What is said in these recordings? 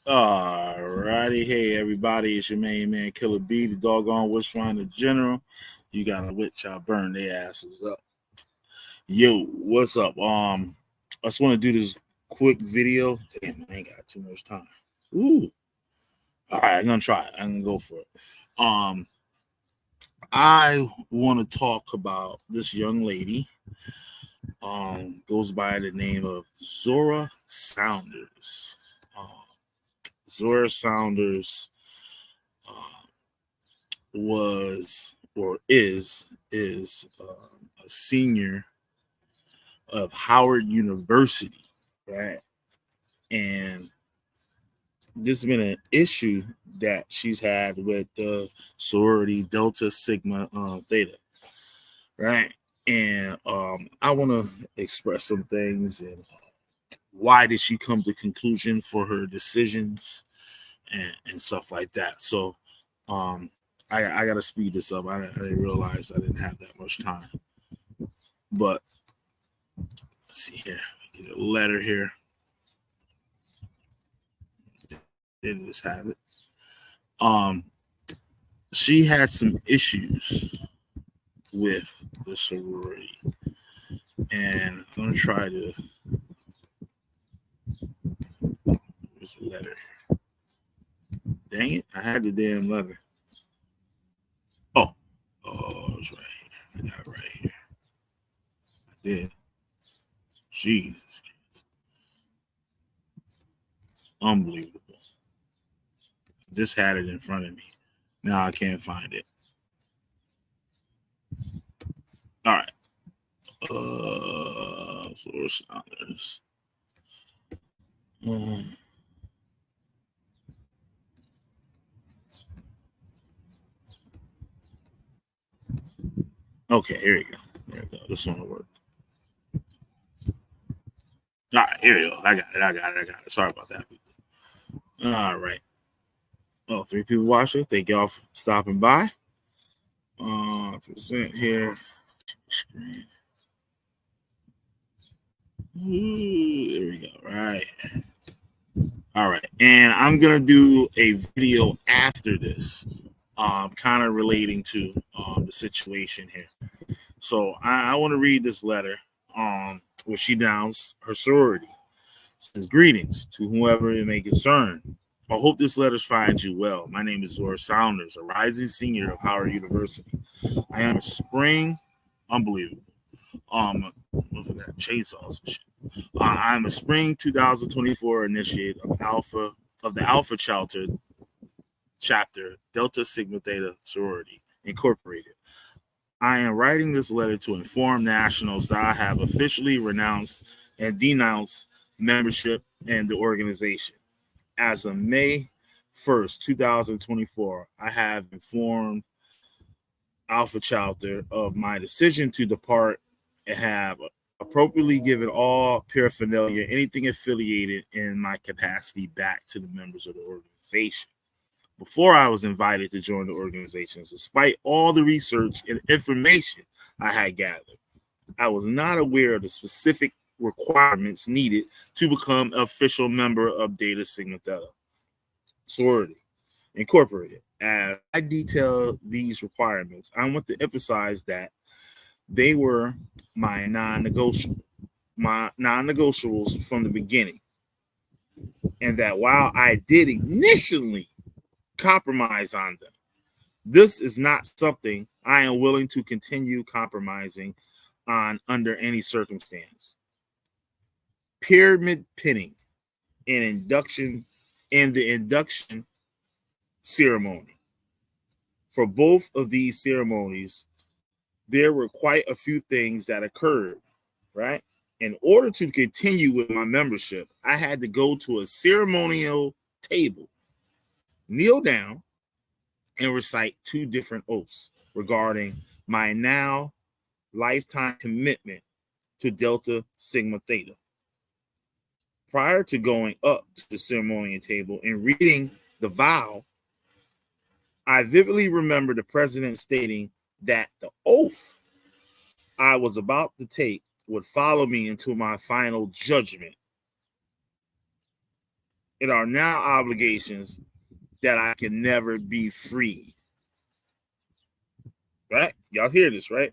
Alrighty, hey everybody, it's your main man Killer B, the doggone witch finder general. You got a witch, y'all burn their asses up. Yo, what's up? I just want to do this quick video. Damn, I ain't got too much time. Ooh, all right, I'm gonna try it. I'm gonna go for it. Um, I want to talk about this young lady. Goes by the name of Zora Saunders. Zora Saunders was or is a senior of Howard University, right? And this has been an issue that she's had with the sorority Delta Sigma Theta, right? And I want to express some things and why did she come to conclusion for her decisions and stuff like that. So um, I got to speed this up. I didn't realize I didn't have that much time. But let's see here. Get a letter here. Did just have it. She had some issues with the sorority, and I'm gonna try to. Where's the letter? Dang it! I had the damn letter. Oh, it's right here. I got it right here. I did. Jesus, unbelievable. Just had it in front of me. Now I can't find it. All right. Source others. Okay, here we go. There we go. This one will work. All right, here we go. I got it. Sorry about that. All right. Oh, 3 people watching. Thank y'all for stopping by. Present here. Screen. Ooh, there we go. Right. All right. And I'm going to do a video after this, kind of relating to the situation here. So I want to read this letter where she downs her sorority. It says, greetings to whoever it may concern. I hope this letter finds you well. My name is Zora Saunders, a rising senior of Howard University. I am a spring, unbelievable. Look at that, chainsaws and shit. I'm a spring 2024 initiate of the Alpha chapter Delta Sigma Theta Sorority Incorporated. I am writing this letter to inform nationals that I have officially renounced and denounced membership in the organization. As of May 1st, 2024, I have informed Alpha Chapter of my decision to depart and have appropriately given all paraphernalia, anything affiliated in my capacity, back to the members of the organization. Before I was invited to join the organization, despite all the research and information I had gathered, I was not aware of the specific requirements needed to become an official member of Delta Sigma Theta Sorority Incorporated. As I detail these requirements, I want to emphasize that they were my non-negotiables from the beginning, and that while I did initially compromise on them, this is not something I am willing to continue compromising on under any circumstance. Pyramid pinning and the induction ceremony. For both of these ceremonies, there were quite a few things that occurred, right? In order to continue with my membership, I had to go to a ceremonial table, kneel down, and recite 2 different oaths regarding my now lifetime commitment to Delta Sigma Theta. Prior to going up to the ceremonial table and reading the vow, I vividly remember the president stating that the oath I was about to take would follow me into my final judgment. It are now obligations that I can never be free. Right? Y'all hear this, right?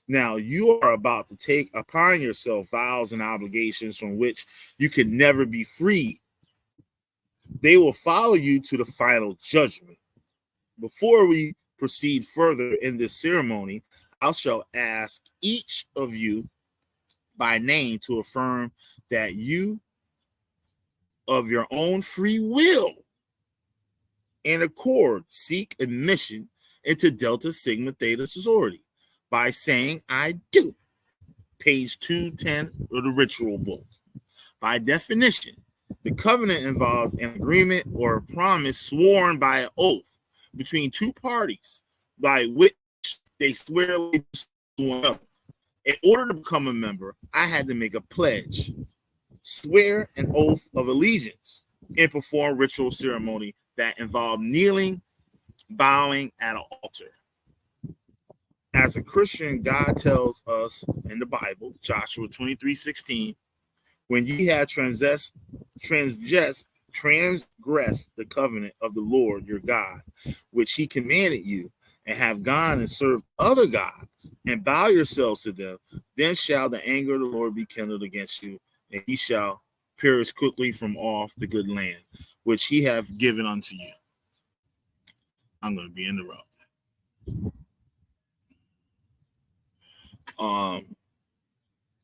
Now you are about to take upon yourself vows and obligations from which you can never be free. They will follow you to the final judgment. Before we proceed further in this ceremony, I shall ask each of you by name to affirm that you, of your own free will and accord, seek admission into Delta Sigma Theta Sorority by saying, I do. Page 210 of the ritual book. By definition, the covenant involves an agreement or a promise sworn by an oath between two parties by which they swear to one another. In order to become a member, I had to make a pledge, swear an oath of allegiance, and perform ritual ceremony that involved kneeling, bowing at an altar. As a Christian, God tells us in the Bible, Joshua 23:16, when ye have transgressed the covenant of the Lord your God, which he commanded you, and have gone and served other gods, and bow yourselves to them, then shall the anger of the Lord be kindled against you, and he shall perish quickly from off the good land, which he hath given unto you. I'm going to be interrupted.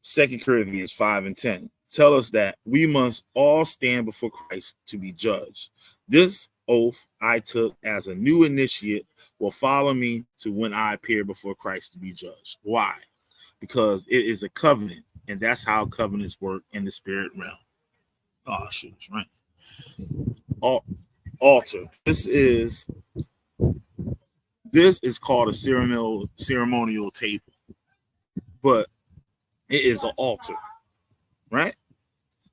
2 Corinthians 5:10 tell us that we must all stand before Christ to be judged. This oath I took as a new initiate will follow me to when I appear before Christ to be judged. Why? Because it is a covenant, and that's how covenants work in the spirit realm. Oh, shoot, right. Altar. This is called a ceremonial table, but it is an altar, right?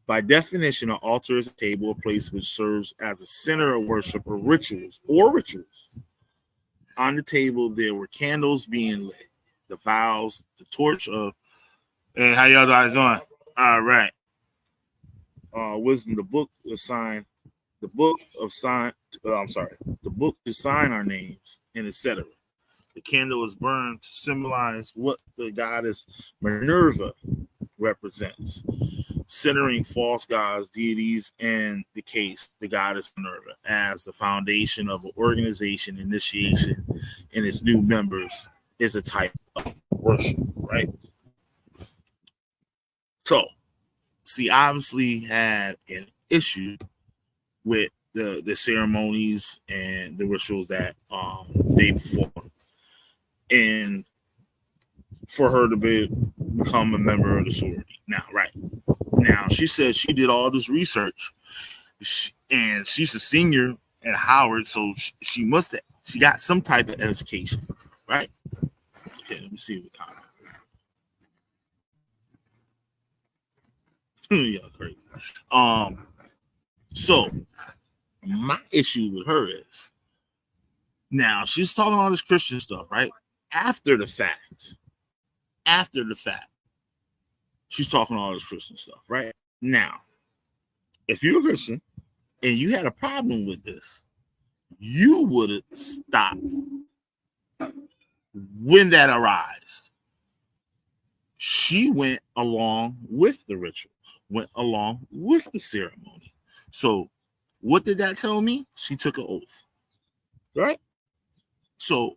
By definition, an altar is a table or place which serves as a center of worship or rituals. On the table, there were candles being lit, the vows, the torch of. Hey, how y'all guys doing? All right. Wisdom, the book was signed. The book of sign. The book to sign our names and etc. The candle is burned to symbolize what the goddess Minerva represents, centering false gods, deities, and the case, the goddess Minerva, as the foundation of an organization. Initiation and its new members is a type of worship, right? So, see, obviously had an issue with the ceremonies and the rituals that they perform, and for her to become a member of the sorority. Now, she said she did all this research, and she's a senior at Howard, so she got some type of education, right? Okay, let me see the comment. Yeah, crazy. So my issue with her is now she's talking all this Christian stuff, right? After the fact, she's talking all this Christian stuff, right? Now, if you're a Christian and you had a problem with this, you would have stopped when that arose. She went along with the ritual, went along with the ceremony. So, what did that tell me? She took an oath, right? So,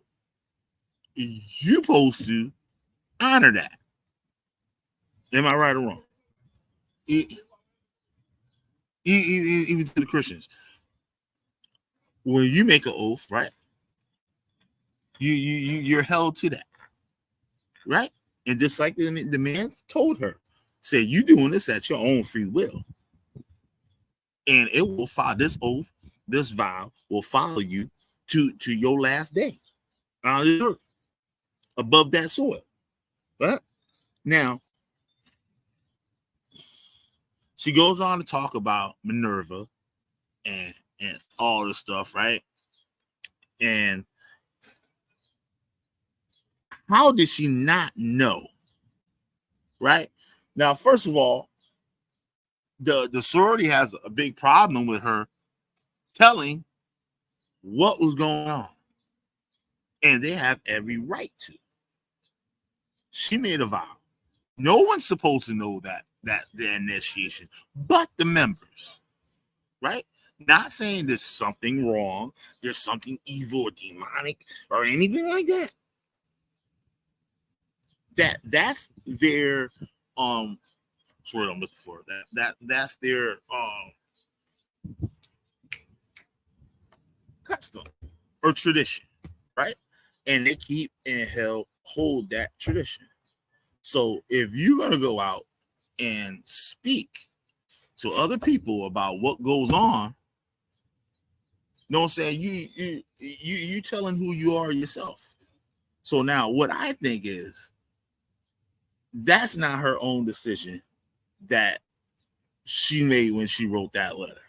you're supposed to honor that. Am I right or wrong? Even to the Christians, when you make an oath, right? You're held to that, right? And just like the man told her, said you doing this at your own free will, and it will follow this oath, this vow will follow you to your last day on the earth, above that soil, right? Now, she goes on to talk about Minerva and all this stuff, right? And how did she not know? Right? Now, first of all, the sorority has a big problem with her telling what was going on, and they have every right to. She made a vow. No one's supposed to know that the initiation, but the members, right? Not saying there's something wrong, there's something evil or demonic or anything like that. That's their that's what I'm looking for. That's their custom or tradition, right? And they keep and hold that tradition. So if you're gonna go out and speak to other people about what goes on, you know what I'm saying? You telling who you are yourself. So now what I think is that's not her own decision that she made when she wrote that letter.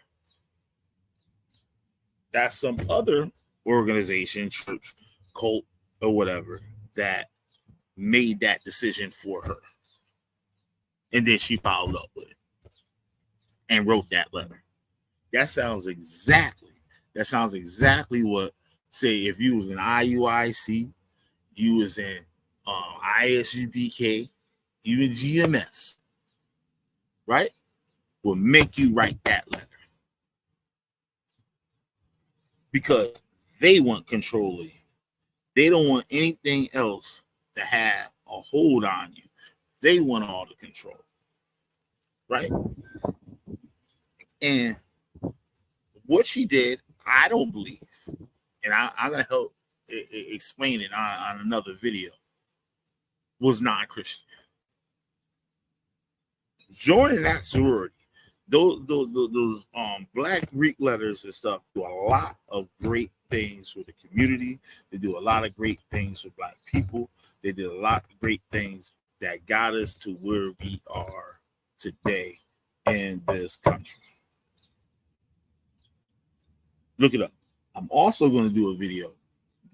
That's some other organization, church, cult, or whatever that made that decision for her. And then she followed up with it and wrote that letter. That sounds exactly what, say, if you was in IUIC, you was in ISUPK, you in GMS, right? Will make you write that letter. Because they want control of you. They don't want anything else to have a hold on you. They want all the control, right? And what she did, I don't believe, and I'm going to help explain it on another video, was not Christian. Joining that sorority, those Black Greek letters and stuff do a lot of great things for the community. They do a lot of great things for Black people. They did a lot of great things that got us to where we are today in this country. Look it up. I'm also going to do a video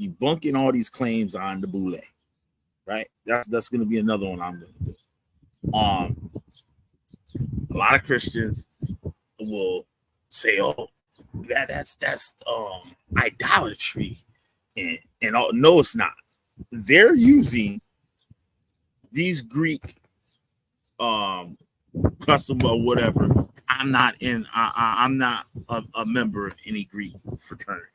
debunking all these claims on the Boule, right? That's going to be another one I'm going to do. A lot of Christians will say, "Oh, that's idolatry," and no, it's not. They're using these Greek custom or whatever. I'm not a member of any Greek fraternity,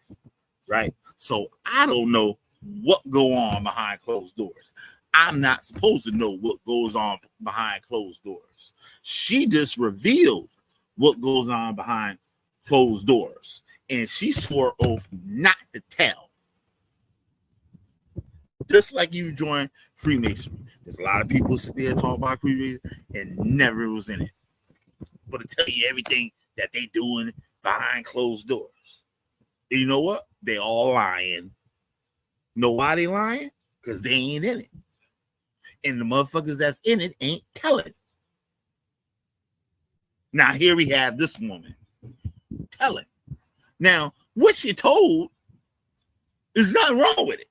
right? So I don't know what go on behind closed doors. I'm not supposed to know what goes on behind closed doors. She just revealed what goes on behind closed doors, and she swore oath not to tell. Just like you join Freemasonry. There's a lot of people sit there and talk about Freemasonry and never was in it. But to tell you everything that they doing behind closed doors. And you know what? They all lying. Know why they lying? Because they ain't in it. And the motherfuckers that's in it ain't telling. Now here we have this woman telling. Now, what she told is nothing wrong with it.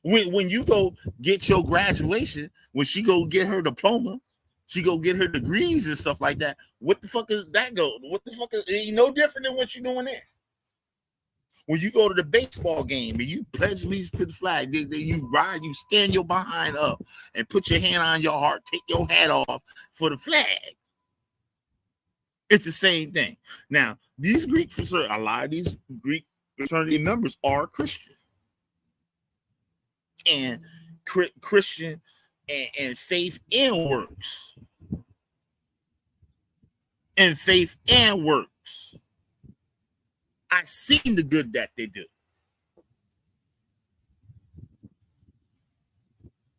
When you go get your graduation, when she go get her diploma, she go get her degrees and stuff like that. What the fuck is that go? What the fuck is it? No different than what you're doing there. When you go to the baseball game and you pledge allegiance to the flag, you ride, you stand your behind up and put your hand on your heart, take your hat off for the flag. It's the same thing. Now, these Greek fraternity, a lot of these Greek fraternity members are Christian. And Christian and faith and works. And faith and works. I've seen the good that they do.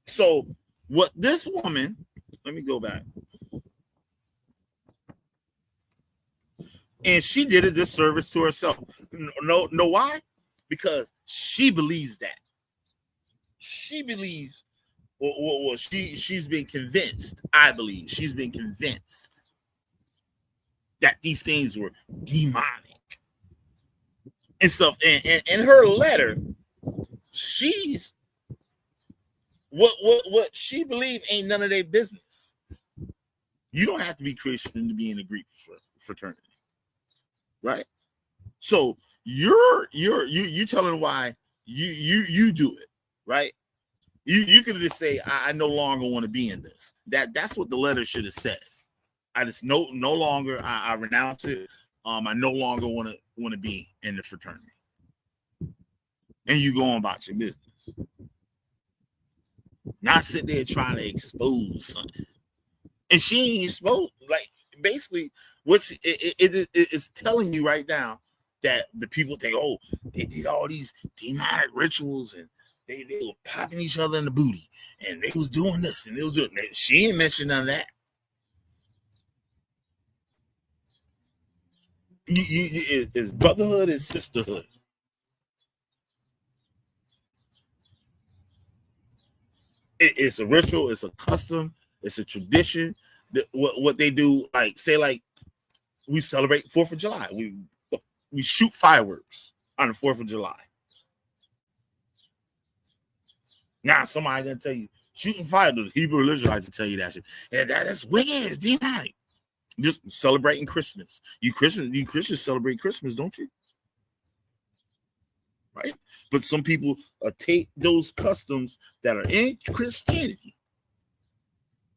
So what this woman, let me go back. And she did a disservice to herself. No, why? Because she believes that. She believes, well, she's been convinced, I believe, she's been convinced that these things were demonic and stuff. And in her letter, she's what she believed ain't none of their business. You don't have to be Christian to be in a Greek fraternity, right? So you're telling why you do it, right? You could just say, I no longer want to be in this. That's what the letter should have said. I just no longer I renounce it. I no longer want to be in the fraternity. And you go on about your business. Not sit there trying to expose something. And she ain't exposed, like, basically, which it's telling you right now that the people think, oh, they did all these demonic rituals and they were popping each other in the booty and they was doing this and they was doing that. She ain't mentioned none of that. It's brotherhood and sisterhood. It's a ritual, it's a custom, it's a tradition. What they do, like, say, like, we celebrate 4th of July. We shoot fireworks on the 4th of July. Now somebody gonna tell you shooting fire. The Hebrew Israelites to tell you that shit. Yeah, that's wicked. It's demonic. Just celebrating Christmas. You Christians celebrate Christmas, don't you? Right? But some people take those customs that are in Christianity,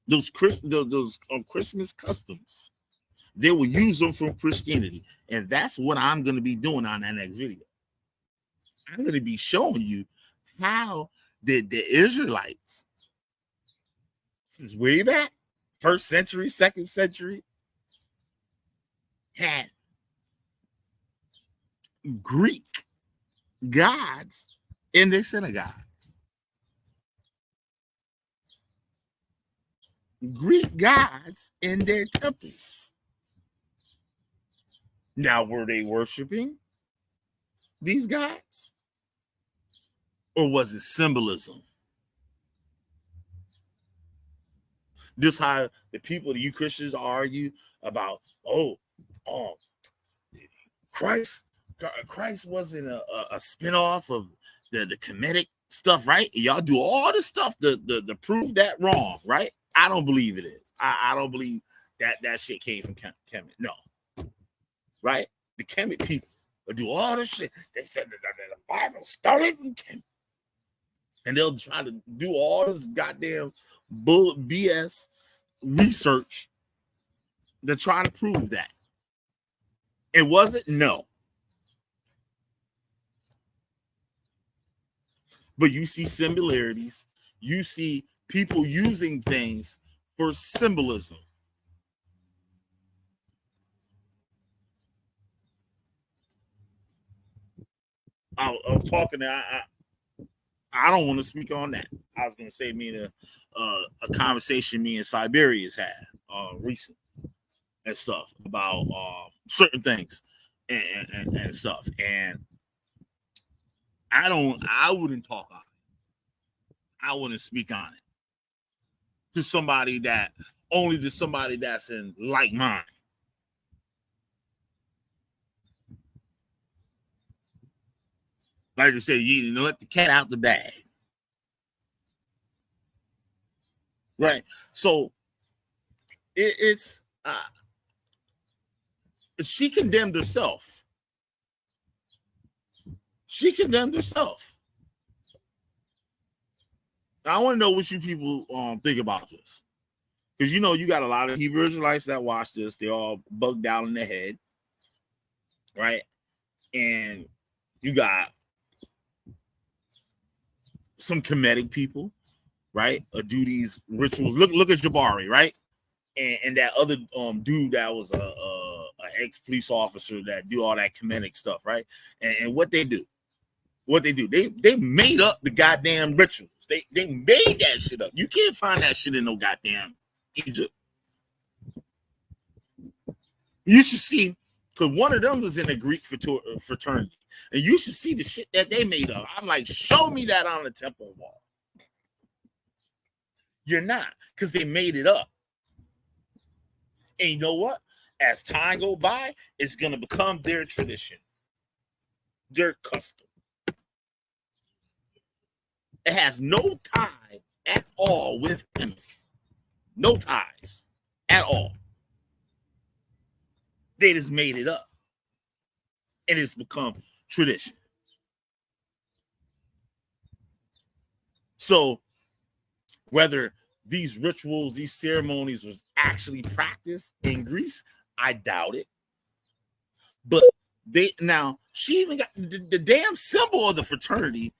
those Christmas customs, they will use them from Christianity, and that's what I'm going to be doing on that next video. I'm going to be showing you how the Israelites, since way back, 1st century, 2nd century, had Greek gods in their synagogue. Greek gods in their temples. Now, were they worshiping these gods? Or was it symbolism? This how the people, you Christians, argue about, Christ wasn't a spinoff of the Kemetic stuff, right? Y'all do all the stuff to prove that wrong, right? I don't believe it is. I don't believe that shit came from Kemet. No. Right? The Kemet people do all this shit. They said that the Bible started from Kemet. And they'll try to do all this goddamn bull BS research to try to prove that. It wasn't? No. But you see similarities. You see people using things for symbolism. I'm talking. I don't want to speak on that. I was going to say a conversation me and Siberia's had recently and stuff about certain things and stuff. And I wouldn't talk on it. I wouldn't speak on it to somebody that's in like mind. Like I said, you let the cat out the bag. Right. So it's she condemned herself. She condemned herself. I want to know what you people think about this. Because you got a lot of Hebrew Israelites that watch this. They're all bugged out in the head. Right? And you got some Kemetic people, right? Do these rituals. Look at Jabari, right? And that other dude that was a ex-police officer that do all that Kemetic stuff, right? And what they do, they made up the goddamn rituals. They made that shit up. You can't find that shit in no goddamn Egypt. You should see, because one of them was in a Greek fraternity, and you should see the shit that they made up. I'm like, show me that on the temple wall. You're not, because they made it up. And you know what? As time go by, it's going to become their tradition, their custom. It has no tie at all with them. No ties. at all. They just made it up, and it's become tradition. So whether these rituals, these ceremonies was actually practiced in Greece, I doubt it. But they now she even got the damn symbol of the fraternity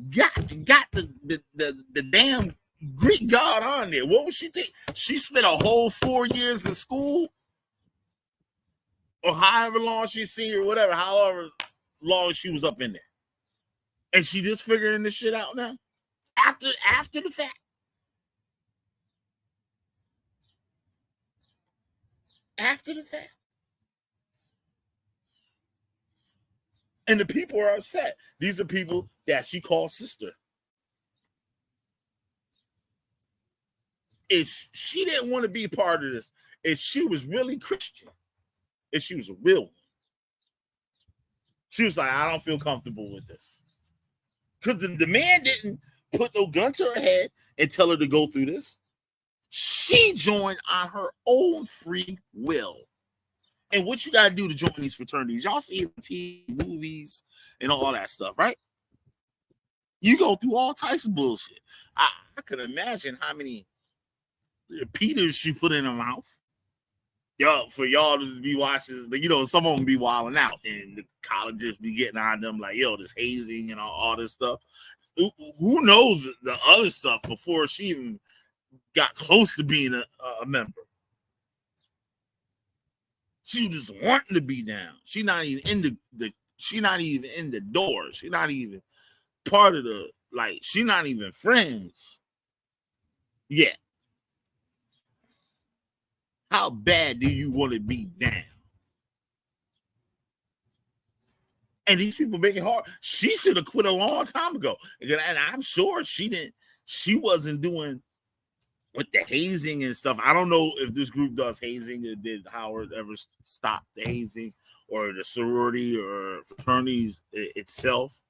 got the damn Greek god on there. What would she think? She spent a whole 4 years in school, or however long she's senior, whatever, however long she was up in there, and she just figuring this shit out now after the fact. After the fact. And the people are upset. These are people that she calls sister. If she didn't want to be part of this, if she was really Christian, if she was a real one, she was like, I don't feel comfortable with this. Because the man didn't put no gun to her head and tell her to go through this. She joined on her own free will. And what you got to do to join these fraternities, y'all see TV movies and all that stuff, right? You go through all types of bullshit. I could imagine how many Peters she put in her mouth. Yo, for y'all to be watching, some of them be wilding out, and the colleges be getting on them like, yo, this hazing and all this stuff. Who knows the other stuff before she even got close to being a member? She was just wanting to be down. She's not even in she's not even in the door. She's not even part of she's not even friends. Yeah. How bad do you want to be down? And these people make it hard. She should have quit a long time ago. And I'm sure she didn't. She wasn't doing with the hazing and stuff. I don't know if this group does hazing, or did Howard ever stop the hazing, or the sorority or fraternities itself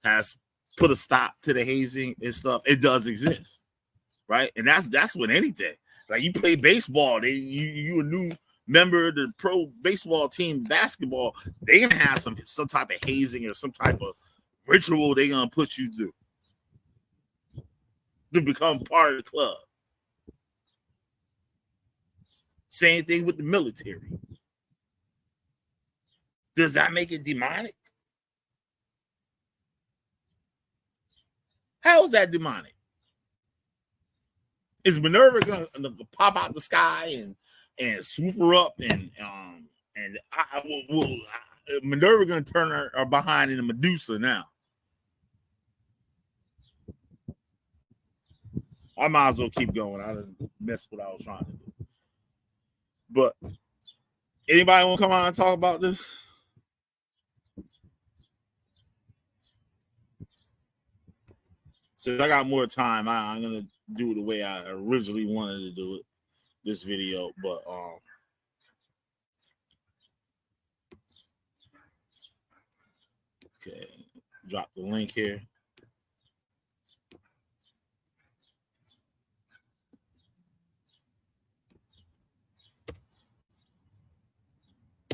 has put a stop to the hazing and stuff. It does exist, right? And that's with anything. Like, you play baseball, you a new member of the pro baseball team, basketball, they gonna have some type of hazing or some type of ritual they gonna put you through to become part of the club. Same thing with the military. Does that make it demonic? How is that demonic? Is Minerva gonna pop out the sky and swoop her up and Minerva gonna turn her behind into Medusa now? I might as well keep going. I didn't miss what I was trying to do. But anybody want to come on and talk about this? Since I got more time, I'm gonna do it the way I originally wanted to do it. This video, but okay, drop the link here.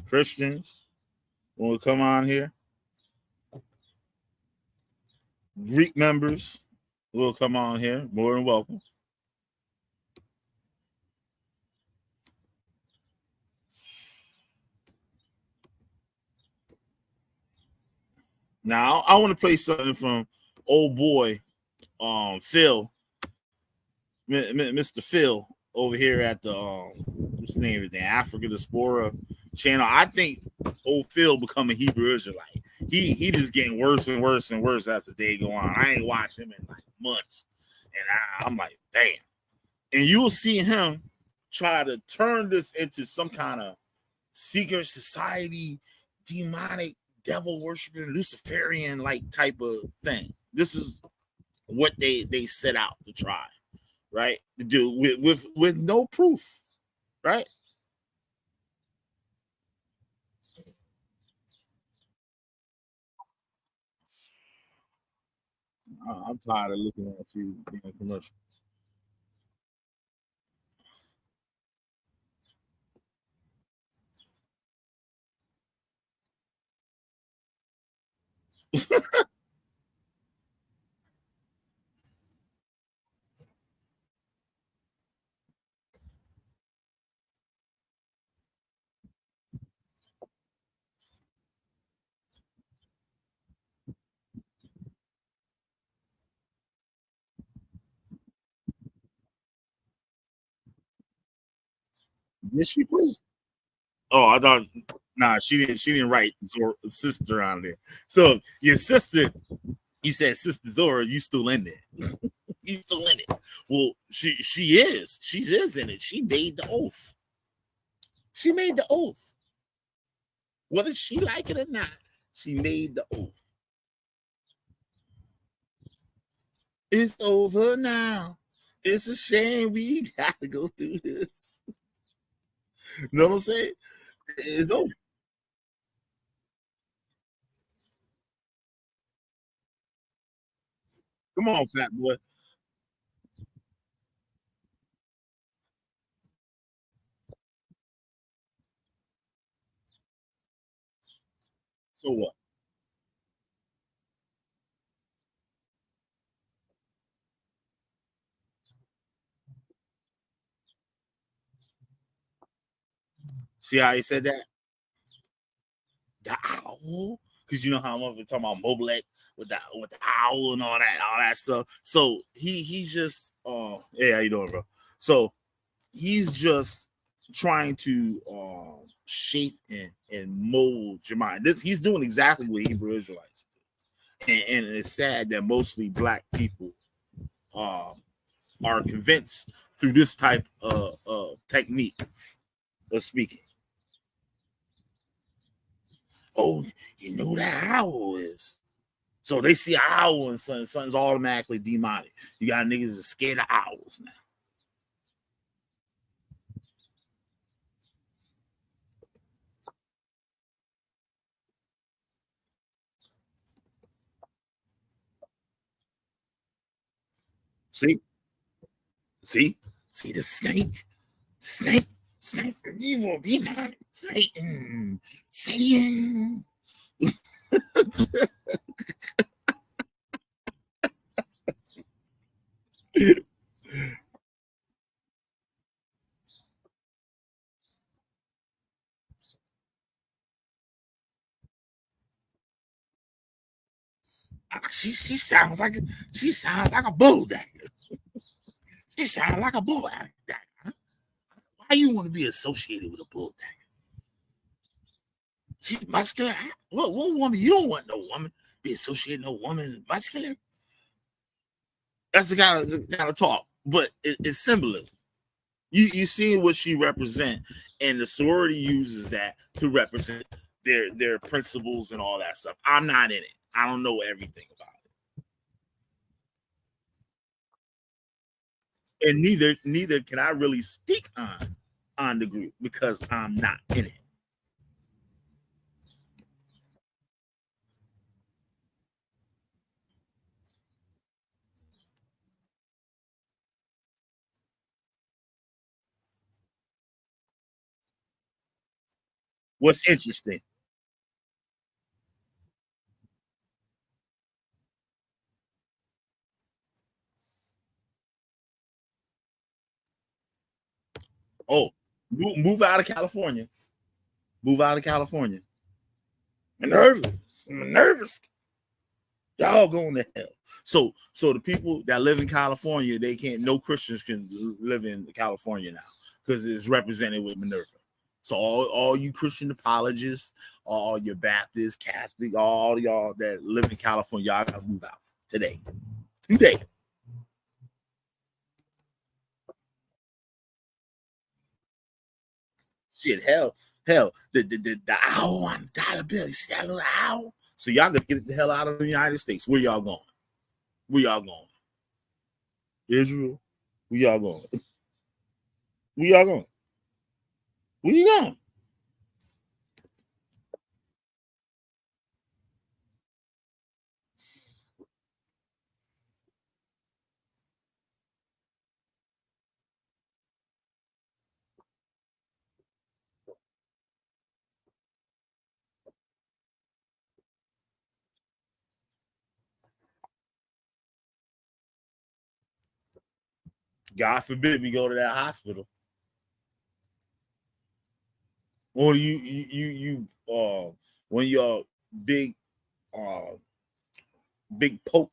Christians want to come on here. Greek members will come on here. More than welcome. Now I want to play something from old boy, Phil, Mr. Phil over here at the what's the name of the Africa Diaspora channel. I think old Phil become a Hebrew Israelite. He just getting worse and worse and worse as the day go on. I ain't watched him in like months, and I'm like, damn. And you'll see him try to turn this into some kind of secret society, demonic, devil worshiping, Luciferian like type of thing. This is what they set out to try, right? To do with no proof, right? I'm tired of looking at you being commercial. Did she please? Oh, I thought nah, she didn't. She didn't write sister on there. So your sister, you said sister Zora, you still in there? You still in it? Well, she is. She is in it. She made the oath. She made the oath, whether she like it or not. She made the oath. It's over now. It's a shame we got to go through this. You know what I'm saying? It's over. Come on, fat boy. So what? See how he said that? The owl, because you know how I'm talking about Moblek with the owl and all that stuff. So he's just yeah, how you doing, bro? So he's just trying to shape and mold your mind. This he's doing exactly what Hebrew Israelites do. And it's sad that mostly black people um are convinced through this type of technique of speaking. Oh, you know that owl is. So they see an owl and something's automatically demonic. You got niggas that scared of owls now. See, see, see the snake, snake, the evil demonic, Satan, Satan. She sounds like a bulldagger. She sounds like a bulldagger. Why you want to be associated with a bulldagger? She's muscular. What woman? You don't want no woman be associated with no woman muscular. That's the kind of talk, but it's symbolism. You see what she represent, and the sorority uses that to represent their principles and all that stuff. I'm not in it. I don't know everything about it, and neither can I really speak on the group because I'm not in it. What's interesting? Oh, move out of California. Move out of California. I'm nervous. I'm nervous. Y'all going to hell. So the people that live in California, they can't. No Christians can live in California now because it's represented with Minerva. So all you Christian apologists, all your Baptist, Catholic, all y'all that live in California, y'all gotta move out today. Today. Shit, hell. The owl on the dollar bill. You see that little owl? So y'all gotta get the hell out of the United States. Where y'all going? Where y'all going? Israel? Where y'all going? Where y'all going? Where you going? God forbid we go to that hospital. Or when your big big poke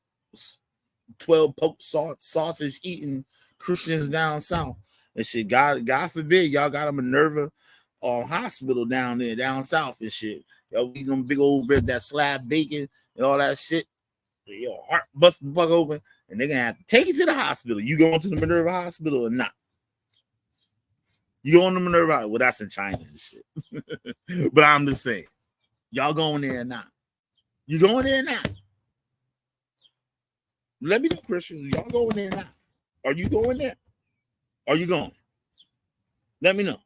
12 poke sausage eating Christians down south and shit. God forbid y'all got a Minerva hospital down south and shit. Y'all eating them big old bread, that slab bacon and all that shit. Your heart bust the fuck open, and they're gonna have to take you to the hospital. You going to the Minerva hospital or not? You going to Minerva? Well, that's in China and shit. But I'm just saying, y'all going there or not? You going there or not? Let me know, Christians. Y'all going there or not? Are you going there? Are you going? Let me know.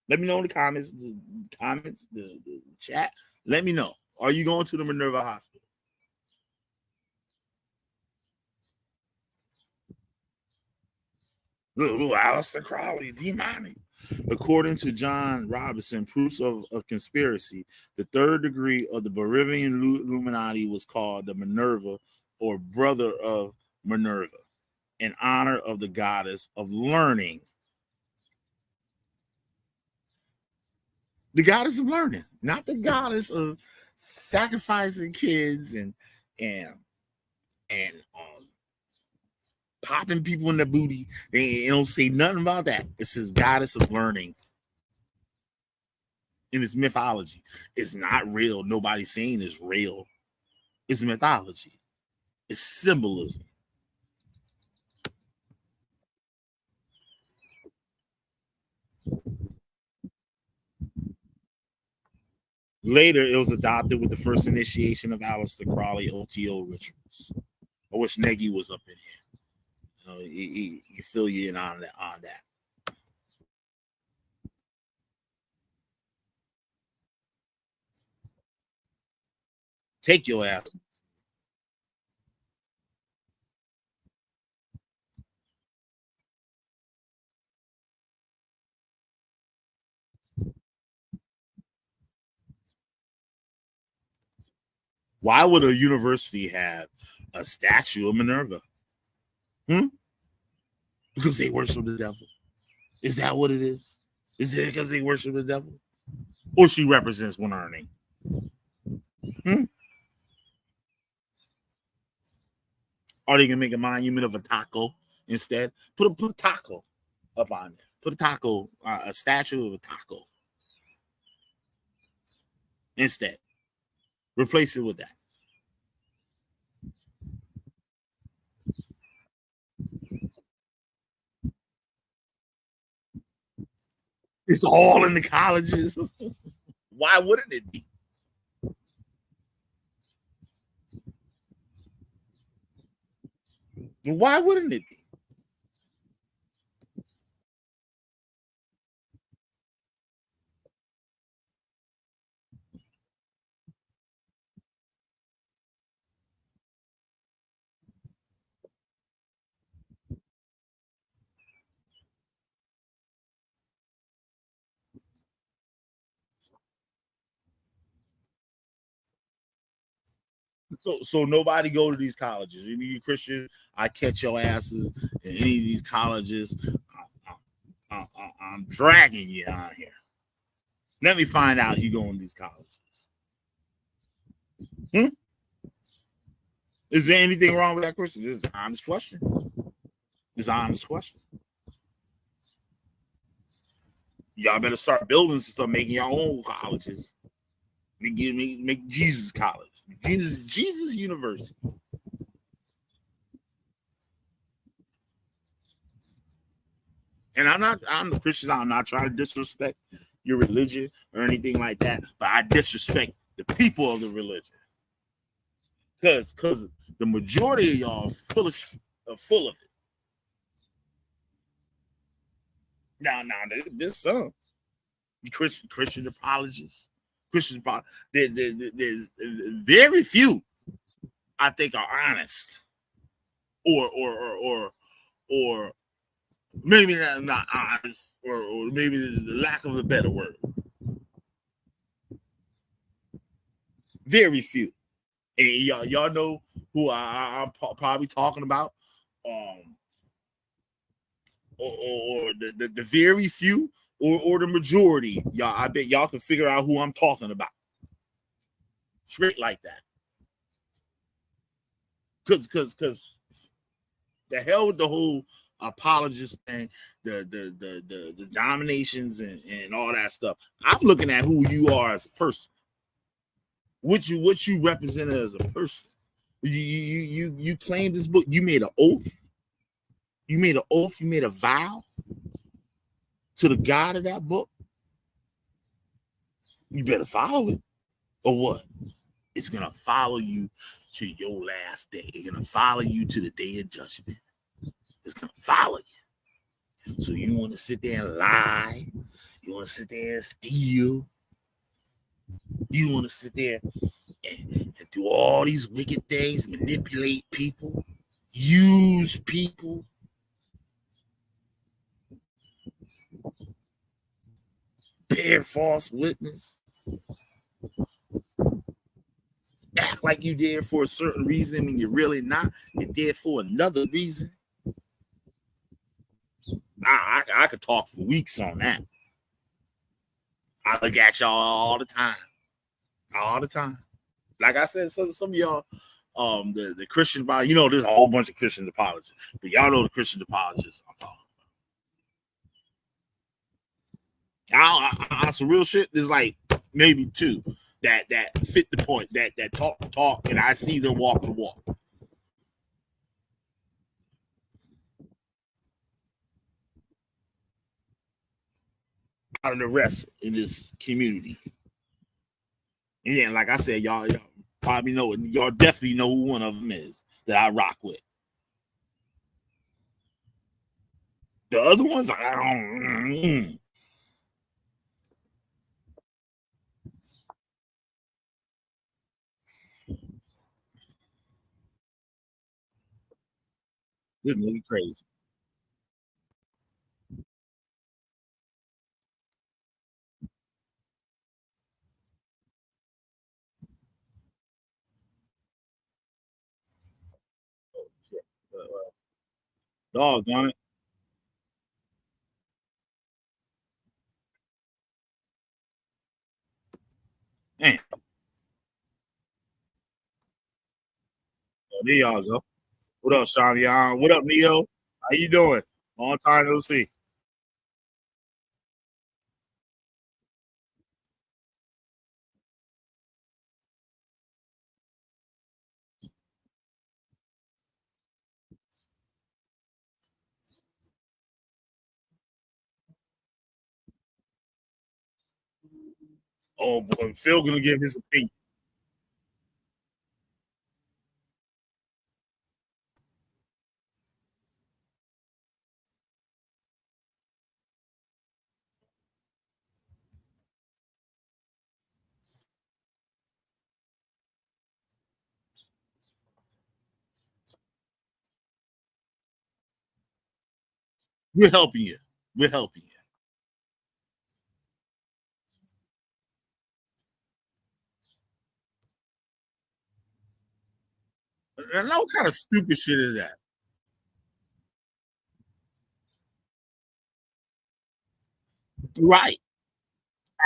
Let me know in the comments, the chat. Let me know. Are you going to the Minerva hospital? Aleister Crowley, demonic. According to John Robinson, proofs of a conspiracy, the third degree of the Bavarian Illuminati was called the Minerva, or brother of Minerva, in honor of the goddess of learning. The goddess of learning, not the goddess of sacrificing kids and popping people in the booty. They don't say nothing about that. It says goddess of learning. In its mythology. It's not real. Nobody's saying it's real. It's mythology. It's symbolism. Later, it was adopted with the first initiation of Aleister Crowley OTO rituals. I wish Negi was up in here. You know, he fill you in on that. Take your ass. Why would a university have a statue of Minerva? Because they worship the devil. Is that what it is? Is it because they worship the devil? Or she represents one earning? Are they gonna make a monument of a taco instead? Put a taco up on there. Put a taco, a statue of a taco instead. Replace it with that. It's all in the colleges. Why wouldn't it be? Why wouldn't it be? So nobody go to these colleges. Any of you Christians, I catch your asses in any of these colleges. I'm dragging you out here. Let me find out you go in these colleges. Hmm? Is there anything wrong with that question? This is an honest question. This is an honest question. Y'all better start building stuff, making your own colleges. Make Jesus College, Jesus University. And I'm the Christian. I'm not trying to disrespect your religion or anything like that, but I disrespect the people of the religion. Because the majority of y'all are full of it. Now, there's some Christian apologists, there's very few I think are honest, or maybe not honest, or maybe the lack of a better word. Very few, and y'all know who I'm probably talking about. or the very few or the majority, y'all, I bet y'all can figure out who I'm talking about. Straight like that. Cause the hell with the whole apologist thing, the dominations and all that stuff. I'm looking at who you are as a person. What you represent as a person. You claimed this book. You made an oath. You made an oath. You made a vow to the God of that book. You better follow it, or what? It's gonna follow you to your last day. It's gonna follow you to the day of judgment. It's gonna follow you. So you want to sit there and lie? You want to sit there and steal? You want to sit there and do all these wicked things, manipulate people, use people, bear false witness, act like you did for a certain reason when you're really not. You're there for another reason. I could talk for weeks on that. I look at y'all all the time. All the time. Like I said, some of y'all, the Christian apologists, there's a whole bunch of Christian apologists, but y'all know the Christian apologists I'm talking about. Some real shit. There's like maybe two that fit the point, that talk, and I see them walk the walk. Out of the rest in this community. And yeah, like I said, y'all probably know it. Y'all definitely know who one of them is that I rock with. The other ones, I don't. This nigga crazy. Oh, shit. Dog on it. Man, there y'all go. What up, Sean? What up, Neo? How you doing? Long time no see. Oh boy, Phil gonna give his opinion. We're helping you. We're helping you. And what kind of stupid shit is that? Right.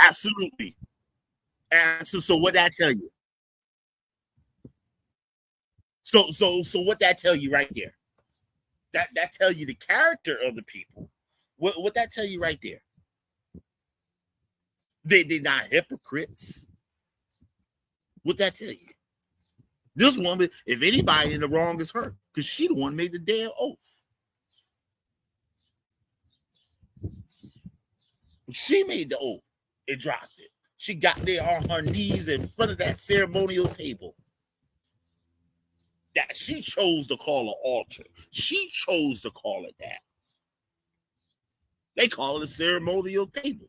Absolutely. And so what that tell you? So what that tell you right there? That tell you the character of the people. What that tell you right there? They not hypocrites. What that tell you? This woman, if anybody in the wrong, is her, because she the one made the damn oath. She made the oath and dropped it. She got there on her knees in front of that ceremonial table that she chose to call an altar. She chose to call it that. They call it a ceremonial table.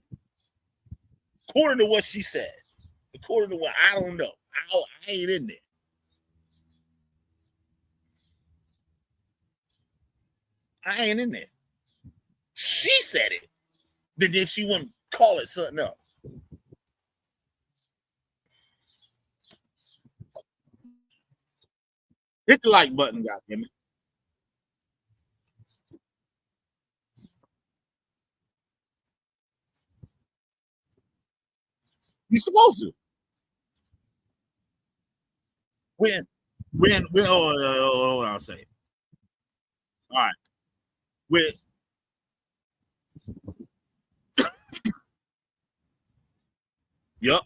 According to what she said. According to what, I don't know. I ain't in there. I ain't in there. She said it. But then she wouldn't call it something else. Hit the like button, goddammit. You're supposed to. When hold on a second. All right. When Yep.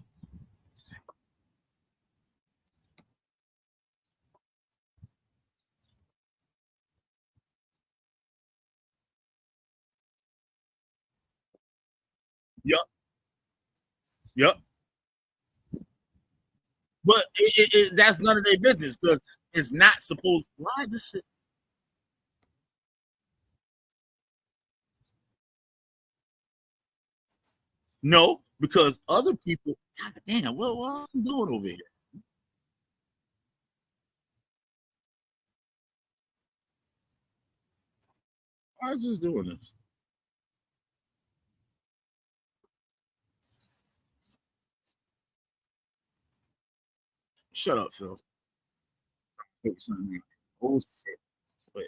Yep. Yep. But that's none of their business because it's not supposed. Why this shit? No, because other people. God damn, what I'm doing over here? Why is this doing this? Shut up, Phil. Oh shit. Wait.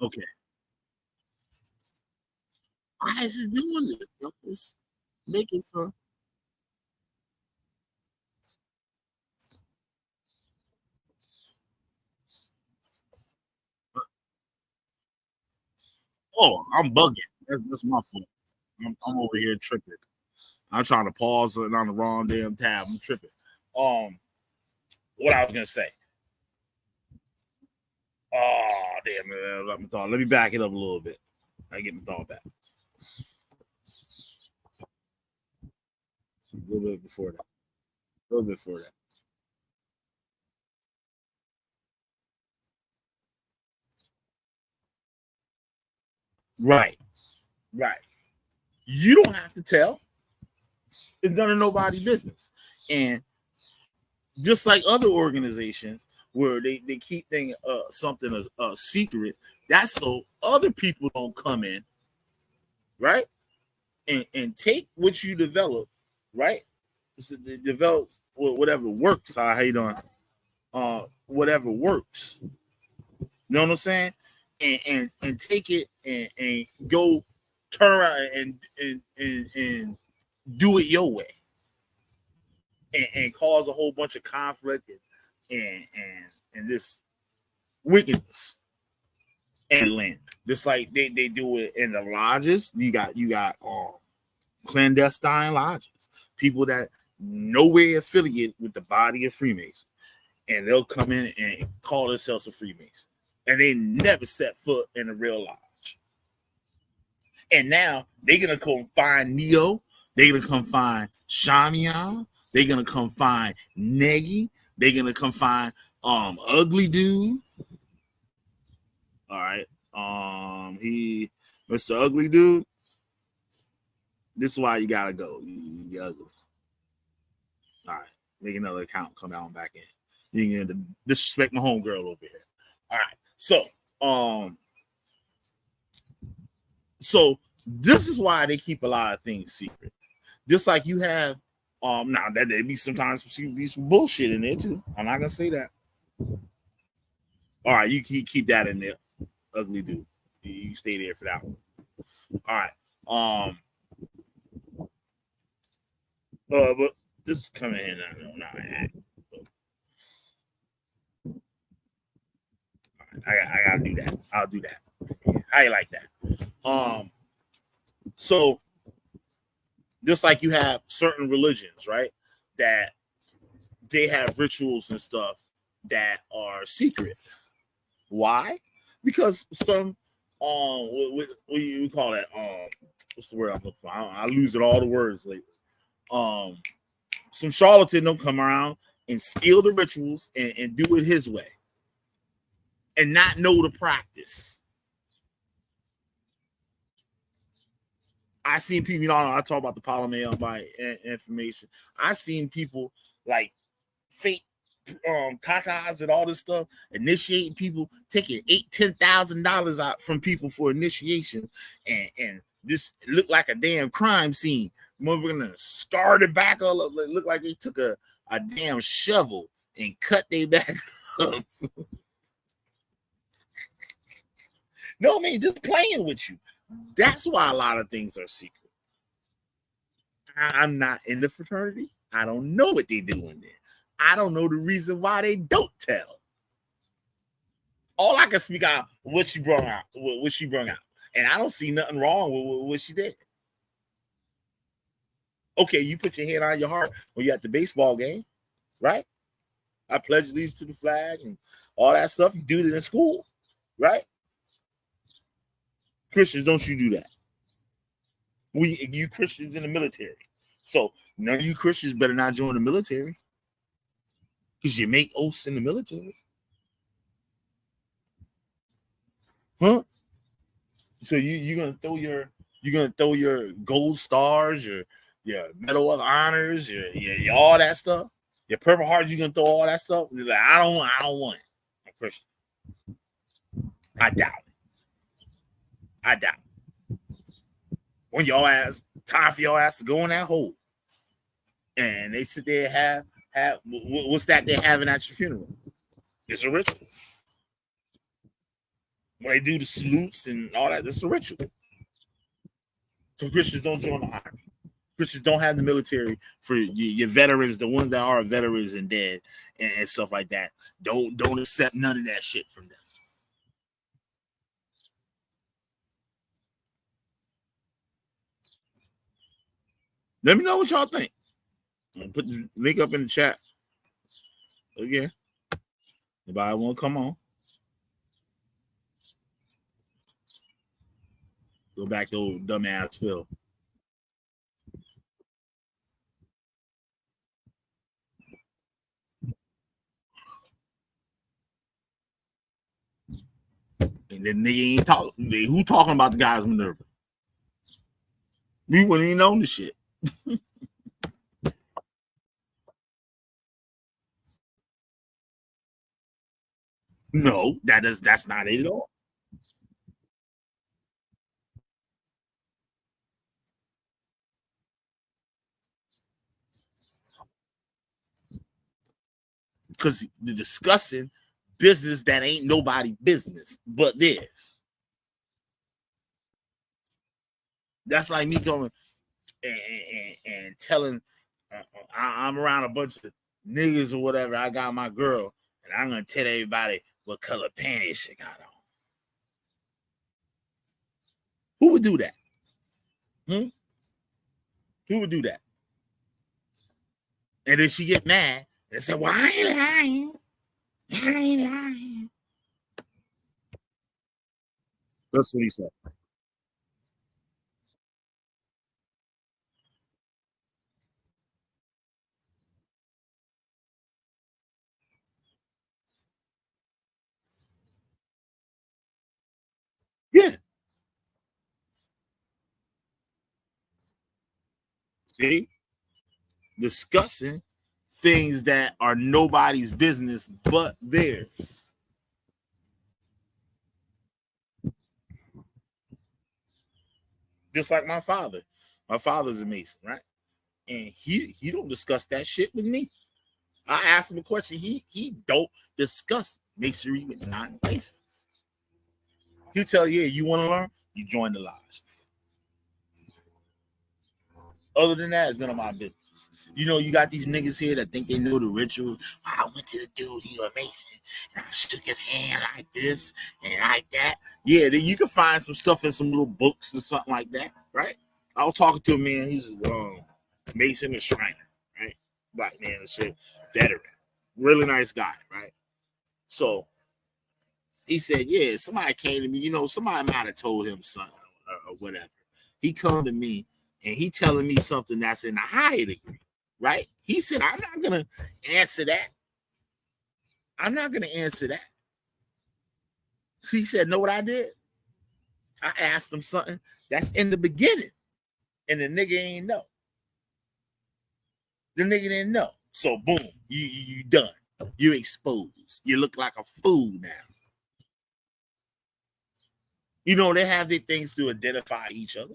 Okay. Why is it doing this? It's making some. Oh, I'm bugging. That's my fault. I'm over here tripping. I'm trying to pause it on the wrong damn tab. I'm tripping. Um, what I was gonna say. Oh damn! Let me thought. Let me back it up a little bit. I get my thought back a little bit before that. A little bit before that. Right. Right. You don't have to tell. It's none of nobody's business. And just like other organizations where they keep things something as a secret, that's so other people don't come in, right? And take what you develop, right? So they develop whatever works. How you doing? Whatever works. You know what I'm saying? And take it and go turn around and do it your way and cause a whole bunch of conflict and this wickedness and land. Just like they do it in the lodges. You got clandestine lodges, people that nowhere affiliated with the body of Freemason, and they'll come in and call themselves a Freemason, and they never set foot in a real lodge. And now they're gonna come find Neo. They're gonna come find Shamian. They're gonna come find Negi. They're gonna come find Ugly Dude. All right. He Mr. Ugly Dude. This is why you gotta go. You ugly. All right. Make another account, come out and back in. You can disrespect my homegirl over here. All right. Um so this is why they keep a lot of things secret. Just like you have now that there be sometimes be some bullshit in there too. I'm not gonna say that. All right, you keep that in there, ugly dude. You stay there for that one. All right. But this is coming in. I gotta do that. I'll do that. How you like that? So just like you have certain religions, right? That they have rituals and stuff that are secret. Why? Because some what do you call that? What's the word I'm looking for? I lose it all the words lately. Um, some charlatan don't come around and steal the rituals and do it his way and not know the practice. I seen people, I talk about the polymer by information. I've seen people like fake tatas and all this stuff, initiating people, taking $8,000-$10,000 out from people for initiation, and this looked like a damn crime scene. Motherfucker gonna scar the back all up, look like they took a damn shovel and cut their back up. No, I mean, just playing with you. That's why a lot of things are secret. I'm not in the fraternity. I don't know what they doing there. I don't know the reason why they don't tell. All I can speak out what she brought out, what she brought out, and I don't see nothing wrong with what she did. Okay, you put your hand on your heart when you're at the baseball game, right? I pledge allegiance to the flag and all that stuff. You do it in school, right? Christians, don't you do that? You Christians in the military. So none of you Christians better not join the military because you make oaths in the military. Huh? So you're gonna throw your gold stars, your medal of honors, your all that stuff, your purple heart. You're gonna throw all that stuff. You're like, I don't want it. I'm Christian. I doubt it. I doubt it. When y'all ass time for y'all ass to go in that hole, and they sit there and have what's that they're having at your funeral? It's a ritual. When they do the salutes and all that, it's a ritual. So Christians don't join the army. Christians don't have the military for your veterans, the ones that are veterans and dead and stuff like that. Don't accept none of that shit from them. Let me know what y'all think. I'll put the link up in the chat. Again, anybody want to come on? Go back to old dumbass Phil. And then they ain't talk. Who talking about the guys Minerva? We wouldn't even know the shit. No, that's not it at all. Because they're discussing business that ain't nobody business but theirs. That's like me going and telling I'm around a bunch of niggas or whatever. I got my girl, and I'm gonna tell everybody what color panties she got on. Who would do that? Hmm? Who would do that? And then she get mad and say, "Well, I ain't lying. I ain't lying." That's what he said. Yeah. See, discussing things that are nobody's business but theirs. Just like my father. My father's a Mason, right? And he don't discuss that shit with me. I asked him a question. He don't discuss masonry with non-Masons. He'll tell you, yeah, you want to learn, you join the lodge. Other than that, it's none of my business. You know, you got these niggas here that think they know the rituals. I went to the dude, he was Mason, and I shook his hand like this and like that. Yeah, then you can find some stuff in some little books or something like that, right? I was talking to a man, he's Mason and Shriner, right? Black man and shit, veteran, really nice guy, right? So he said, yeah, somebody came to me, you know, somebody might have told him something or whatever. He come to me and he telling me something that's in a higher degree, right? He said, I'm not gonna answer that. I'm not gonna answer that. So he said, know what I did? I asked him something that's in the beginning, and the nigga ain't know. The nigga didn't know. So boom, you done. You exposed. You look like a fool now. You know, they have their things to identify each other,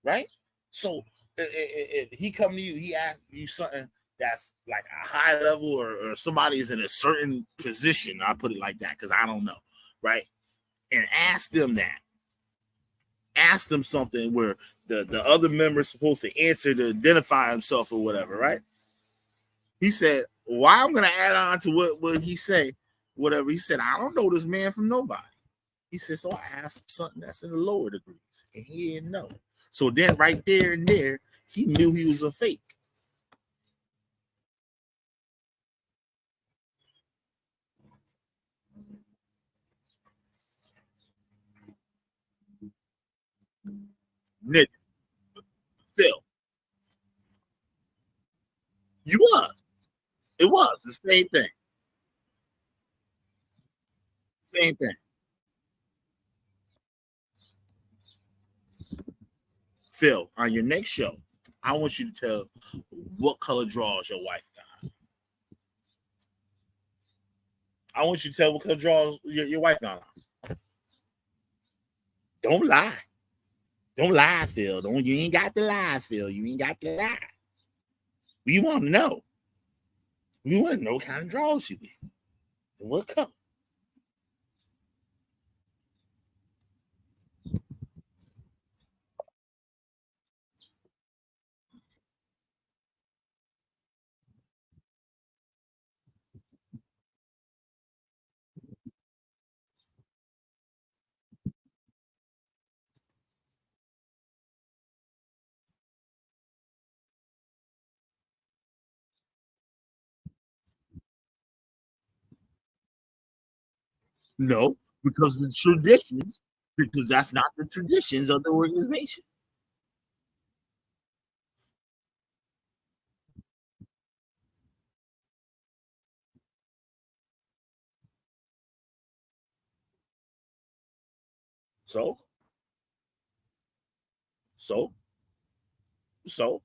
right? So if he come to you, he asks you something that's like a high level, or somebody is in a certain position. I put it like that because I don't know, right? And ask them that. asked him something where the other member's supposed to answer to identify himself or whatever, right? He said, why I'm gonna add on to what he say, whatever. He said, I don't know this man from nobody. He said, so I asked him something that's in the lower degrees, and he didn't know. So then right there and there, he knew he was a fake. Nigga, Phil, you was. It was the same thing. Same thing. Phil, on your next show, I want you to tell what color drawers your wife got. I want you to tell what color drawers your wife got on. Don't lie. Don't lie, Phil. Don't you ain't got to lie, Phil. You ain't got to lie. We want to know. We want to know what kind of drawers she wear. And what color. No, because the traditions, because that's not the traditions of the organization. So, so, so,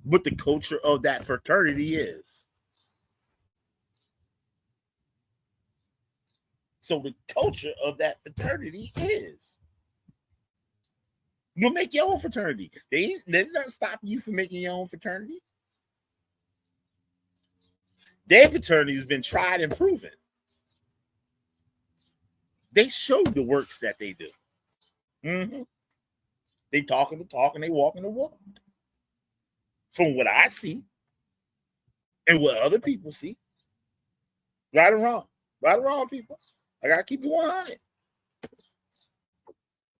what the culture of that fraternity is. So the culture of that fraternity is. You'll make your own fraternity. They're not stopping you from making your own fraternity. Their fraternity has been tried and proven. They show the works that they do. Mm-hmm. They talking the talk and they walking the walk. From what I see and what other people see, right or wrong, right or wrong, people. I gotta keep it 100.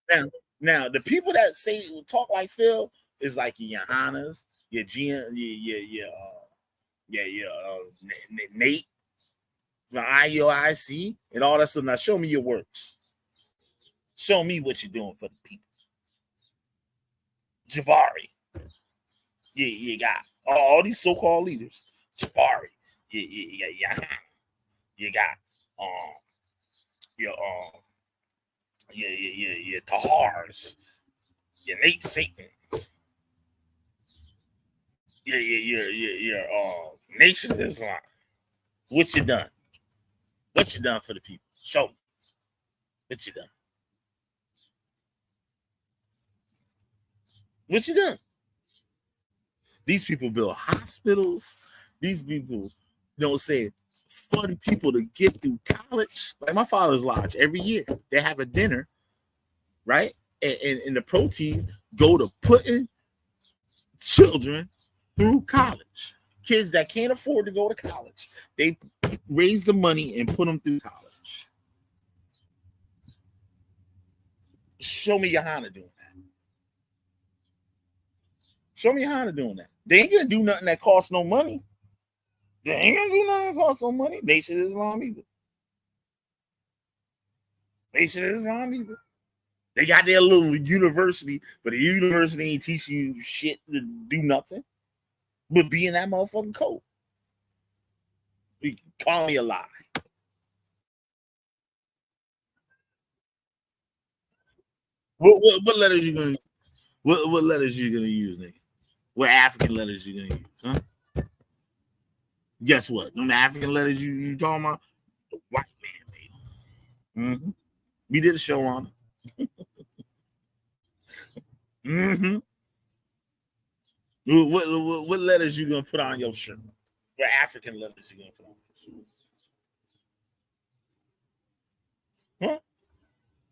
Now, now the people that say talk like Phil is like your Johannas, your Gian, Nate, the IOIC, and all that stuff. Now, show me your works. Show me what you're doing for the people. Jabari, you got all these so-called leaders. Jabari, you got um your your Tahars, your Nate Satan, your Nation of Islam. What you done? What you done for the people? Show me what you done. What you done? These people build hospitals. These people, say fund people to get through college. Like my father's lodge, every year they have a dinner, right? And the proceeds go to putting children through college. Kids that can't afford to go to college, they raise the money and put them through college. Show me Johanna doing that. Show me Johanna doing that. They ain't gonna do nothing that costs no money. They ain't gonna do nothing that costs no money. Nation of Islam either. Nation of Islam either. They got their little university, but the university ain't teaching you shit to do nothing but be in that motherfucking code. You call me a lie. What letters you gonna what letters you gonna use, nigga? What African letters you gonna use, huh? Guess what? Them African letters you talking about? The white man made. Mm-hmm. We did a show on it. Mm-hmm. What letters you gonna put on your shirt? What African letters you gonna put on your shirt? Huh?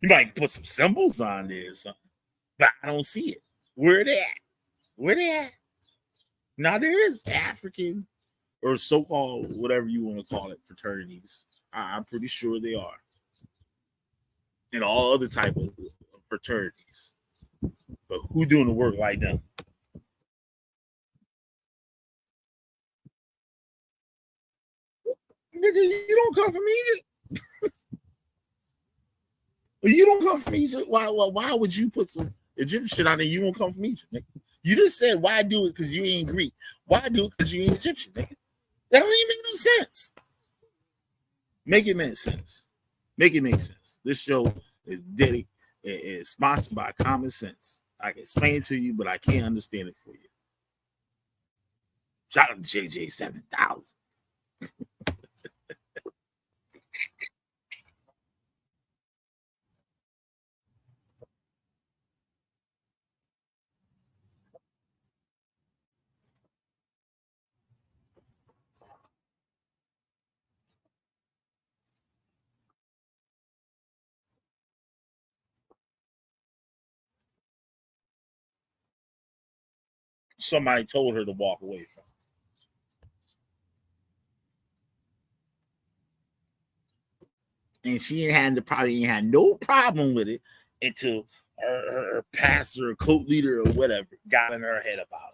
You might put some symbols on there or something, but I don't see it. Where they at? Where they at? Now there is African or so-called whatever you want to call it fraternities. I'm pretty sure they are, and all other type of fraternities. But who doing the work like them? Nigga, you don't come from Egypt. You don't come from Egypt. Why would you put some Egyptian shit on there? You don't come from Egypt, nigga. You just said why do it because you ain't Greek. Why do it because you ain't Egyptian, nigga? That don't even make no sense. Make it make sense. Make it make sense. This show is dedicated, is sponsored by Common Sense. I can explain it to you, but I can't understand it for you. Shout out to JJ 7000. Somebody told her to walk away from it. And she probably ain't had no problem with it until her pastor or cult leader or whatever got in her head about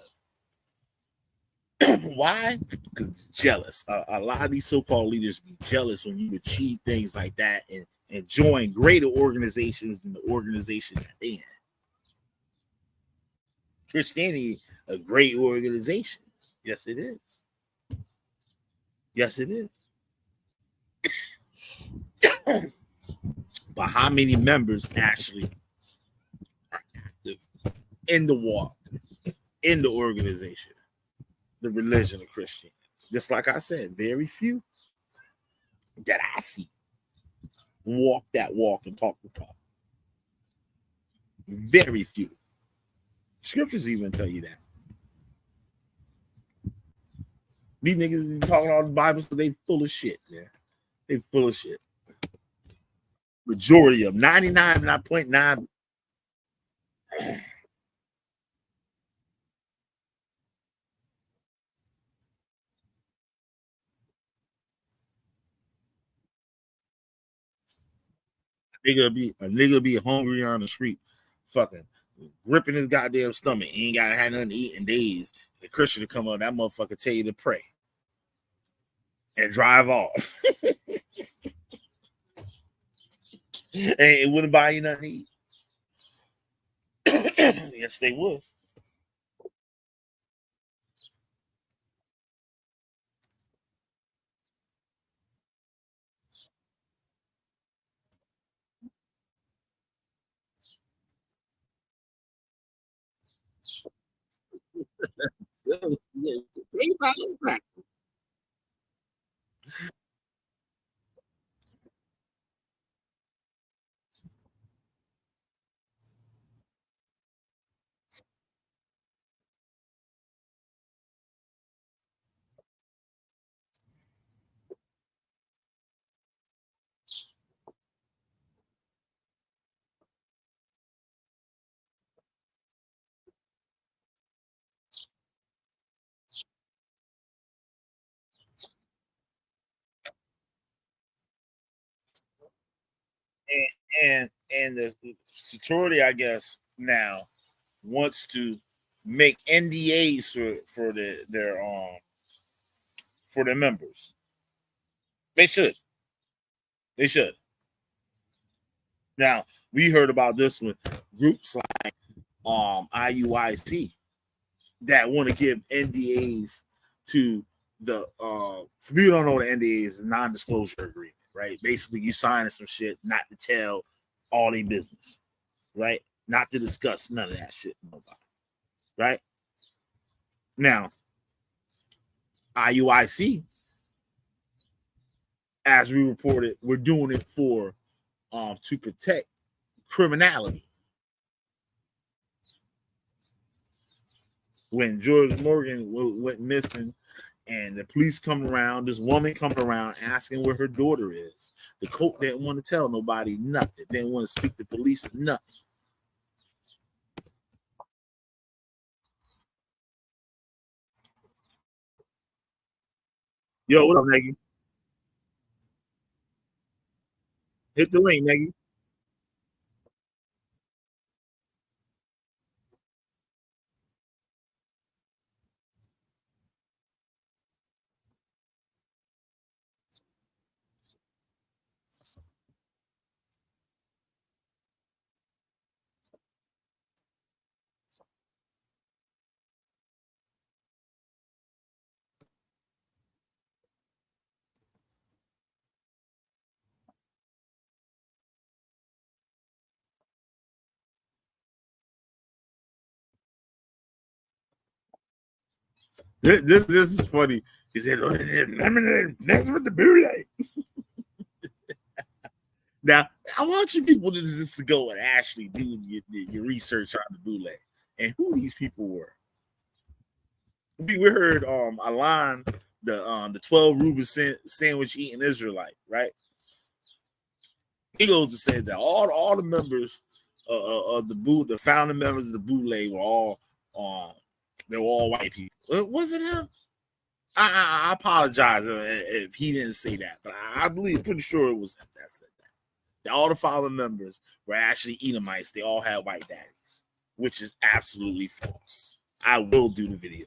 it. Why? Because jealous. A lot of these so-called leaders be jealous when you achieve things like that and join greater organizations than the organization that they in. Christianity, a great organization. Yes, it is. Yes, it is. But how many members actually are active in the walk, in the organization, the religion of Christianity? Just like I said, very few that I see walk that walk and talk the talk. Very few. Scriptures even tell you that. These niggas talking all the Bible, so they full of shit, man. They full of shit. Majority of 99.9. A nigga be hungry on the street, fucking gripping his goddamn stomach. He ain't gotta have nothing to eat in days. The Christian to come up, that motherfucker tell you to pray and drive off. And it wouldn't buy you nothing to eat. Yes, they would. And the sorority, I guess, now wants to make NDAs for their members. They should. They should. Now we heard about this with groups like IUIC that want to give NDAs to the for people who don't know what NDA is, a non-disclosure agreement, right? Basically, you signing some shit not to tell all their business, right? Not to discuss none of that shit, nobody, right? Now, IUIC, as we reported, we're doing it for to protect criminality. When George Morgan went missing And the police come around, this woman coming around asking where her daughter is. The coach didn't want to tell nobody nothing. Didn't want to speak to police or nothing. Yo, what up, Nagy? Hit the link, Nagy. This is funny. He said, next with the bootleg. Now, I want you people to just go and actually do your research on the bootleg and who these people were. We heard Alan, the 12 Reuben sandwich eating Israelite, right? He goes to say that all the members of the founding members of the bootleg were all they were all white people. Was it him? I apologize if he didn't say that, but I believe, pretty sure it was him that said that. All the founding members were actually Edomites. They all had white daddies, which is absolutely false. I will do the video.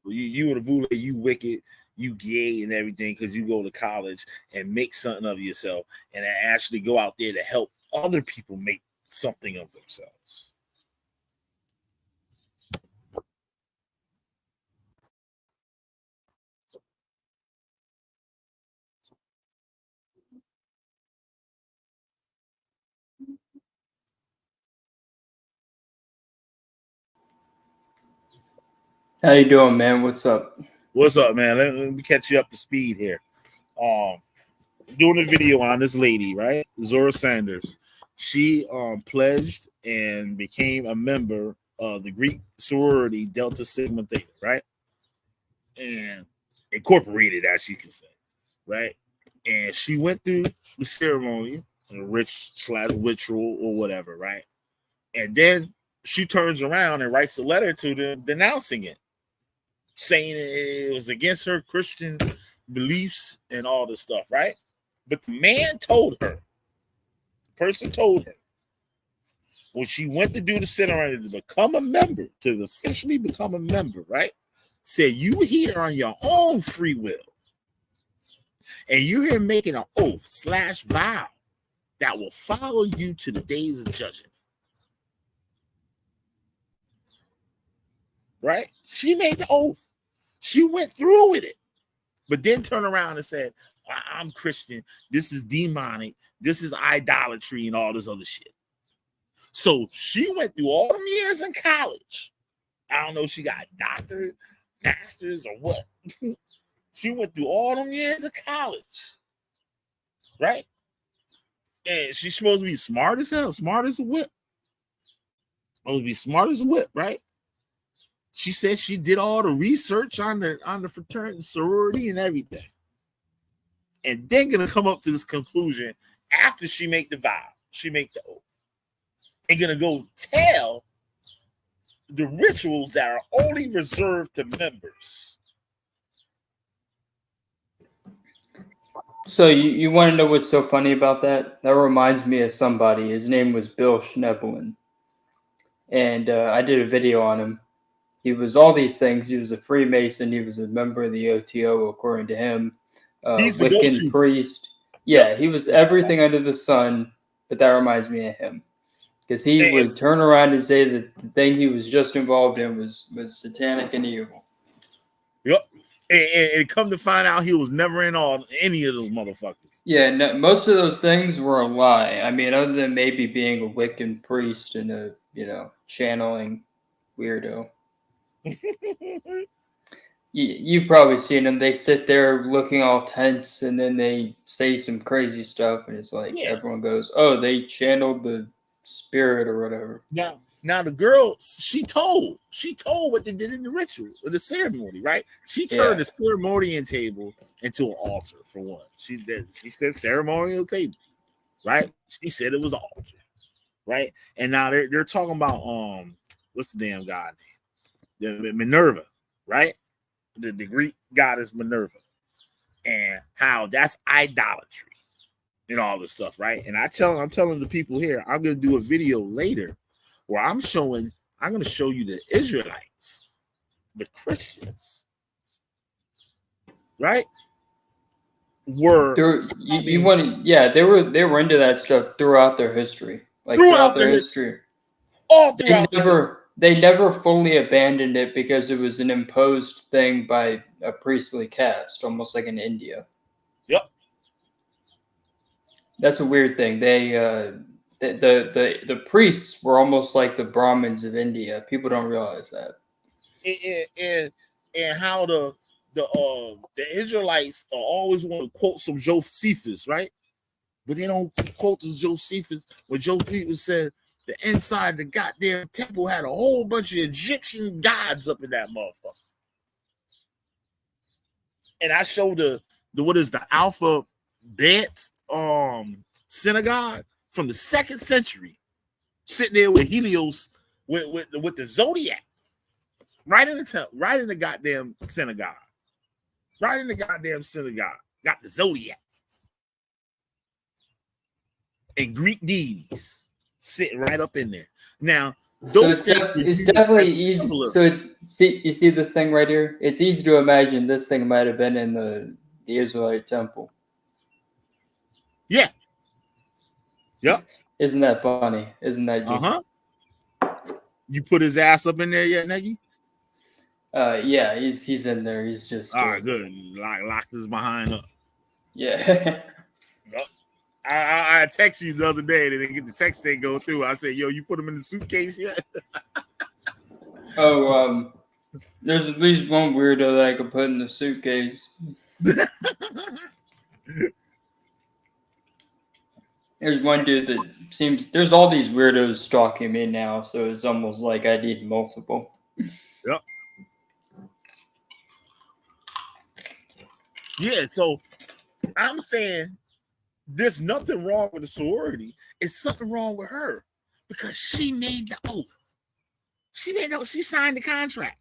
You were the bootleg, you wicked, you gay and everything because you go to college and make something of yourself and actually go out there to help other people make something of themselves. How you doing, man? What's up? What's up, man? Let me catch you up to speed here. Doing a video on this lady, right? Zora Sanders. She pledged and became a member of the Greek sorority Delta Sigma Theta, right? And incorporated, as you can say, right? And she went through the ceremony, ritual or whatever, right? And then she turns around and writes a letter to them denouncing it, saying it was against her Christian beliefs and all this stuff, right? But the man told her, the person told her, when she went to do the ceremony to become a member, to officially become a member, right? Said, you here on your own free will. And you're here making an oath/vow that will follow you to the days of judgment. Right? She made the oath. She went through with it. But then turned around and said, I'm Christian. This is demonic. This is idolatry and all this other shit. So she went through all them years in college. I don't know if she got doctorate, masters, or what. She went through all them years of college. Right? And she's supposed to be smart as hell, smart as a whip. Supposed to be smart as a whip, right? She said she did all the research on the fraternity, sorority, and everything. And then gonna come up to this conclusion after she make the vow, she make the oath. And gonna go tell the rituals that are only reserved to members. So you want to know what's so funny about that? That reminds me of somebody. His name was Bill Schneblin. And I did a video on him. He was all these things. He was a Freemason. He was a member of the OTO, according to him. He's the Wiccan go-to priest. Yeah, he was everything under the sun, but that reminds me of him. Because he would turn around and say that the thing he was just involved in was satanic and evil. Yep. And come to find out, he was never in on any of those motherfuckers. Yeah, no, most of those things were a lie. I mean, other than maybe being a Wiccan priest and a, channeling weirdo. You've probably seen them. They sit there looking all tense, and then they say some crazy stuff, and it's like everyone goes, "Oh, they channeled the spirit or whatever." Now, Now the girl, she told what they did in the ritual, or the ceremony, right? She turned the ceremonial table into an altar for one. She said ceremonial table, right? She said it was an altar, right? And now they're talking about what's the damn god name? The Minerva, right? The Greek goddess Minerva, and how that's idolatry and all this stuff, right? And I'm telling the people here, I'm gonna do a video later where I'm going to show you the Israelites, the Christians, right? They were into that stuff throughout their history. Like throughout their history. All throughout they never fully abandoned it because it was an imposed thing by a priestly caste, almost like in India. Yep. That's a weird thing. The priests were almost like the Brahmins of India. People don't realize that. And how the Israelites always want to quote some Josephus, right? But they don't quote the Josephus. When Josephus said the inside of the goddamn temple had a whole bunch of Egyptian gods up in that motherfucker. And I showed the what is the alphabet synagogue from the 2nd century, sitting there with Helios with the zodiac, right in the temple, right in the goddamn synagogue, got the zodiac and Greek deities sitting right up in there. Now, those it's definitely easy. So you see this thing right here? It's easy to imagine this thing might have been in the Israelite temple. Yeah. Yep. Isn't that funny? Isn't that just... You put his ass up in there yet, Nagy? Yeah, he's in there. He's just all right, good. Locked his behind up. Yeah. Yep. I texted you the other day, and then get the text thing go through. I said, "Yo, you put him in the suitcase yet?" There's at least one weirdo that I could put in the suitcase. There's one dude that seems... There's all these weirdos stalking me now, so it's almost like I need multiple. Yep. Yeah, so I'm saying there's nothing wrong with the sorority. It's something wrong with her because she made the oath. She signed the contract.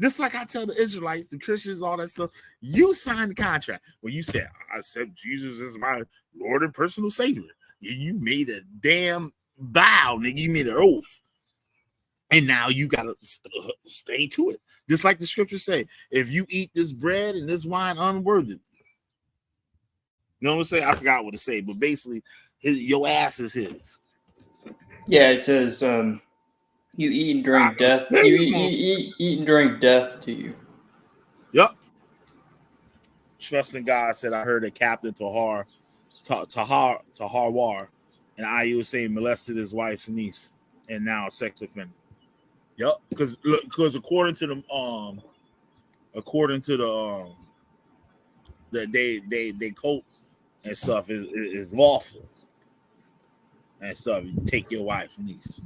Just like I tell the Israelites, the Christians, all that stuff, you signed the contract. When you said, I accept Jesus as my Lord and personal Savior, you made a damn vow, nigga. You made an oath. And now you got to stay to it. Just like the scriptures say, if you eat this bread and this wine unworthily. You know what I'm saying? I forgot what to say, but basically, your ass is his. Yeah, it says, you eat and drink death. You eat and drink death to you. Yep. Trust in God said, I heard that Captain Tahar War, and IU was saying molested his wife's niece and now a sex offender. Yep, because according to the that they cult and stuff is lawful and stuff. You take your wife's niece.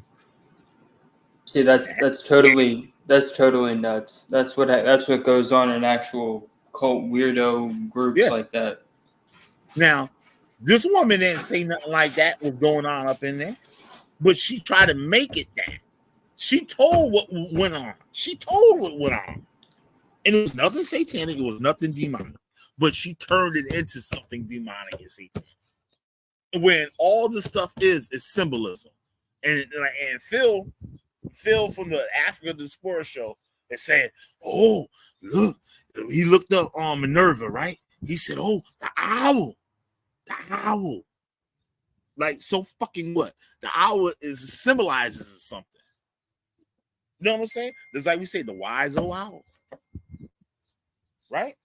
See, that's totally nuts. That's what goes on in actual cult weirdo groups like that. Now, this woman didn't say nothing like that was going on up in there, but she tried to make it that. She told what went on. And it was nothing satanic. It was nothing demonic. But she turned it into something demonic and satanic. When all the stuff is symbolism. And Phil from the Africa Diaspora show and said, oh, look. He looked up on Minerva, right? He said, oh, the owl. Like, so fucking what? The owl symbolizes something. You know what I'm saying? It's like we say the wise old owl. Right?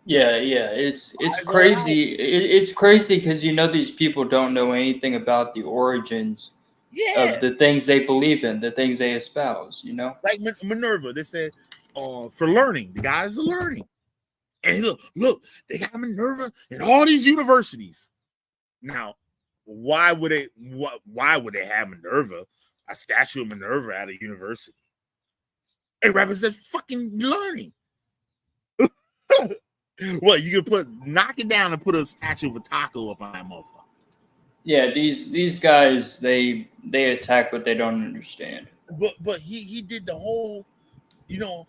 Yeah. It's crazy. It's crazy because these people don't know anything about the origins of the things they believe in, the things they espouse, Like Minerva, they said for learning, the goddess of learning. And look, they got Minerva in all these universities. Now, why would they have Minerva, a statue of Minerva at a university? It represents fucking learning. What, you can knock it down and put a statue of a taco up on that motherfucker? Yeah, these guys, they attack what they don't understand. But he did the whole, the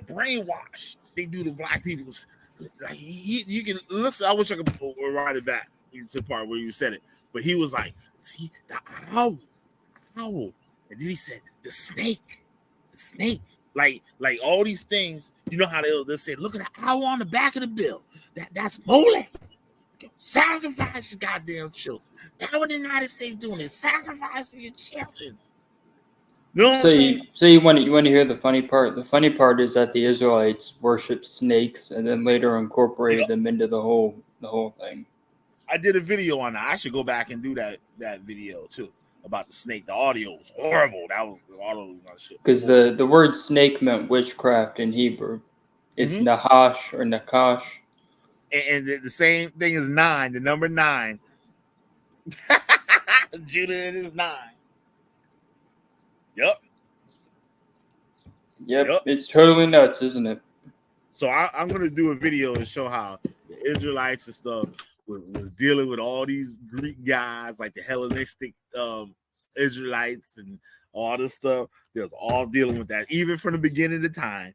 brainwash they do to black people. Like you can listen. I wish I could write it back to the part where you said it, but he was like, "See the owl," and then he said the snake, like all these things. You know how they say, "Look at the owl on the back of the bill. That's Molech. Sacrifice your goddamn children. That's what the United States doing is sacrificing your children." You know what I'm saying? So you want to hear the funny part? The funny part is that the Israelites worship snakes and then later incorporated them into the whole thing. I did a video on that. I should go back and do that video too about the snake. The audio was horrible. That was the audio was shit. Because the word snake meant witchcraft in Hebrew. It's Nahash or Nakash. And the same thing is 9, the number 9. Judah is 9. Yep. It's totally nuts, isn't it? So I'm going to do a video and show how the Israelites and stuff was dealing with all these Greek guys, like the Hellenistic Israelites and all this stuff. They was all dealing with that, even from the beginning of the time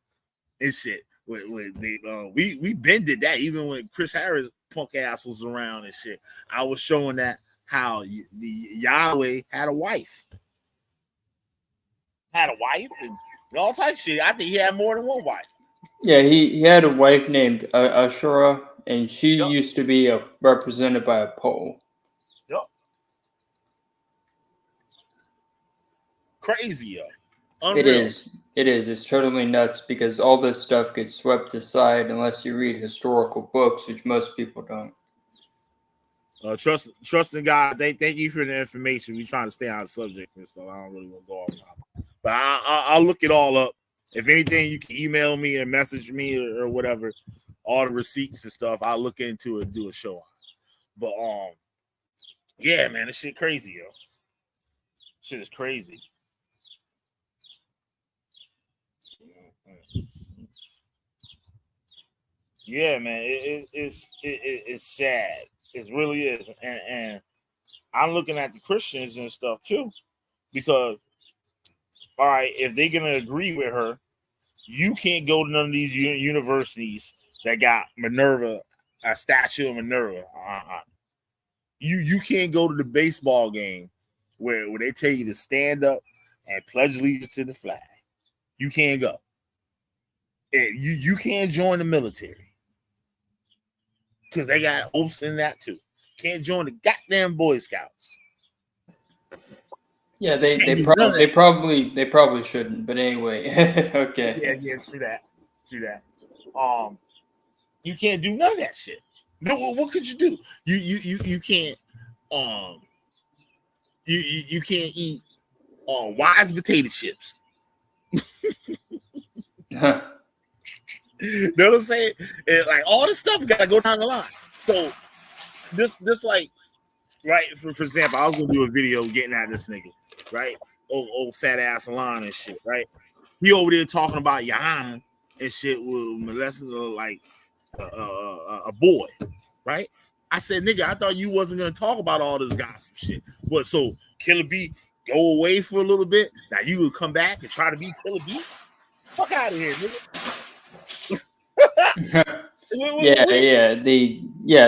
and shit. We been did that even when Chris Harris punk ass was around and shit. I was showing that how the Yahweh had a wife. And all types of shit. I think he had more than one wife. Yeah, he had a wife named Ashura, and she used to be represented by a pole. Yep. Crazy, yo. Unreal. It is. It's totally nuts because all this stuff gets swept aside unless you read historical books, which most people don't. Trust in God. Thank you for the information. We trying to stay on the subject and stuff. I don't really want to go off topic, but I'll look it all up. If anything, you can email me or message me or whatever. All the receipts and stuff, I'll look into it and do a show on. But yeah, man, this shit crazy, yo. Shit is crazy. Yeah, man, it's sad. It really is, and I'm looking at the Christians and stuff too, because all right, if they're gonna agree with her, you can't go to none of these universities that got Minerva, a statue of Minerva. You can't go to the baseball game where they tell you to stand up and pledge allegiance to the flag. You can't go. And you can't join the military because they got oaths in that too. Can't join the goddamn Boy Scouts. Yeah, they probably shouldn't. But anyway, okay. Yeah, true that. You can't do none of that shit. No, what could you do? You can't you can't eat wise potato chips. You know what I'm saying? Like all this stuff gotta go down the line. So this like right for example, I was gonna do a video getting at this nigga, right? Old fat ass Alon and shit, right? He over there talking about Yana and shit with molesting like a boy, right? I said, nigga, I thought you wasn't gonna talk about all this gossip shit. What? So Killer B go away for a little bit. Now you would come back and try to be Killer B? Fuck out of here, nigga.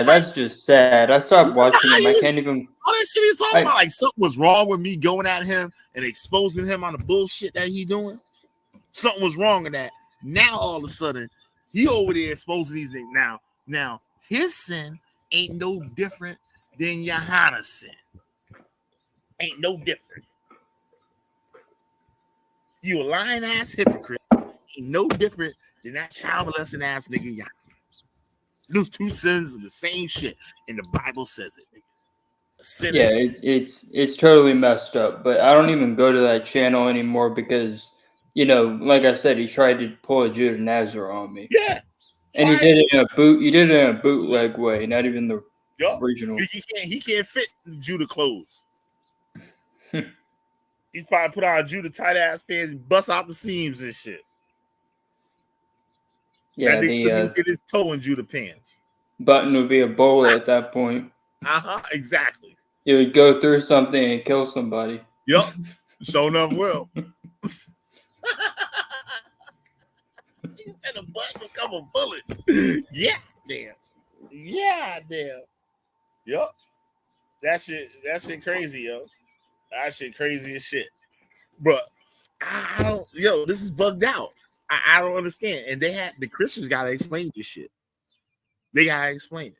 That's just sad. I stopped watching him. I can't even. All that shit he's talking about, like something was wrong with me going at him and exposing him on the bullshit that he doing. Something was wrong with that. Now all of a sudden he over there exposing these things. Now his sin ain't no different than Johanna's sin. Ain't no different. You a lying ass hypocrite. Ain't no different than that child molesting ass nigga Johanna. Those two sins are the same shit, and the Bible says it. It's totally messed up. But I don't even go to that channel anymore because, like I said, he tried to pull a Judah Nazar on me. Yeah, and he did it in a bootleg way, not even the Yup. Original. He can't fit Judah clothes. He probably put on Judah tight ass pants, bust out the seams and shit. Yeah, that nigga couldn't get his toe in Judah pants. Button would be a bullet at that point. Exactly. It would go through something and kill somebody. Yup. Sure enough will. He said a button become a bullet. Yeah, damn. Yeah, damn. Yup. That shit crazy, yo. That shit crazy as shit. But I don't, yo, this is bugged out. I don't understand. And the Christians gotta explain this shit. They gotta explain it.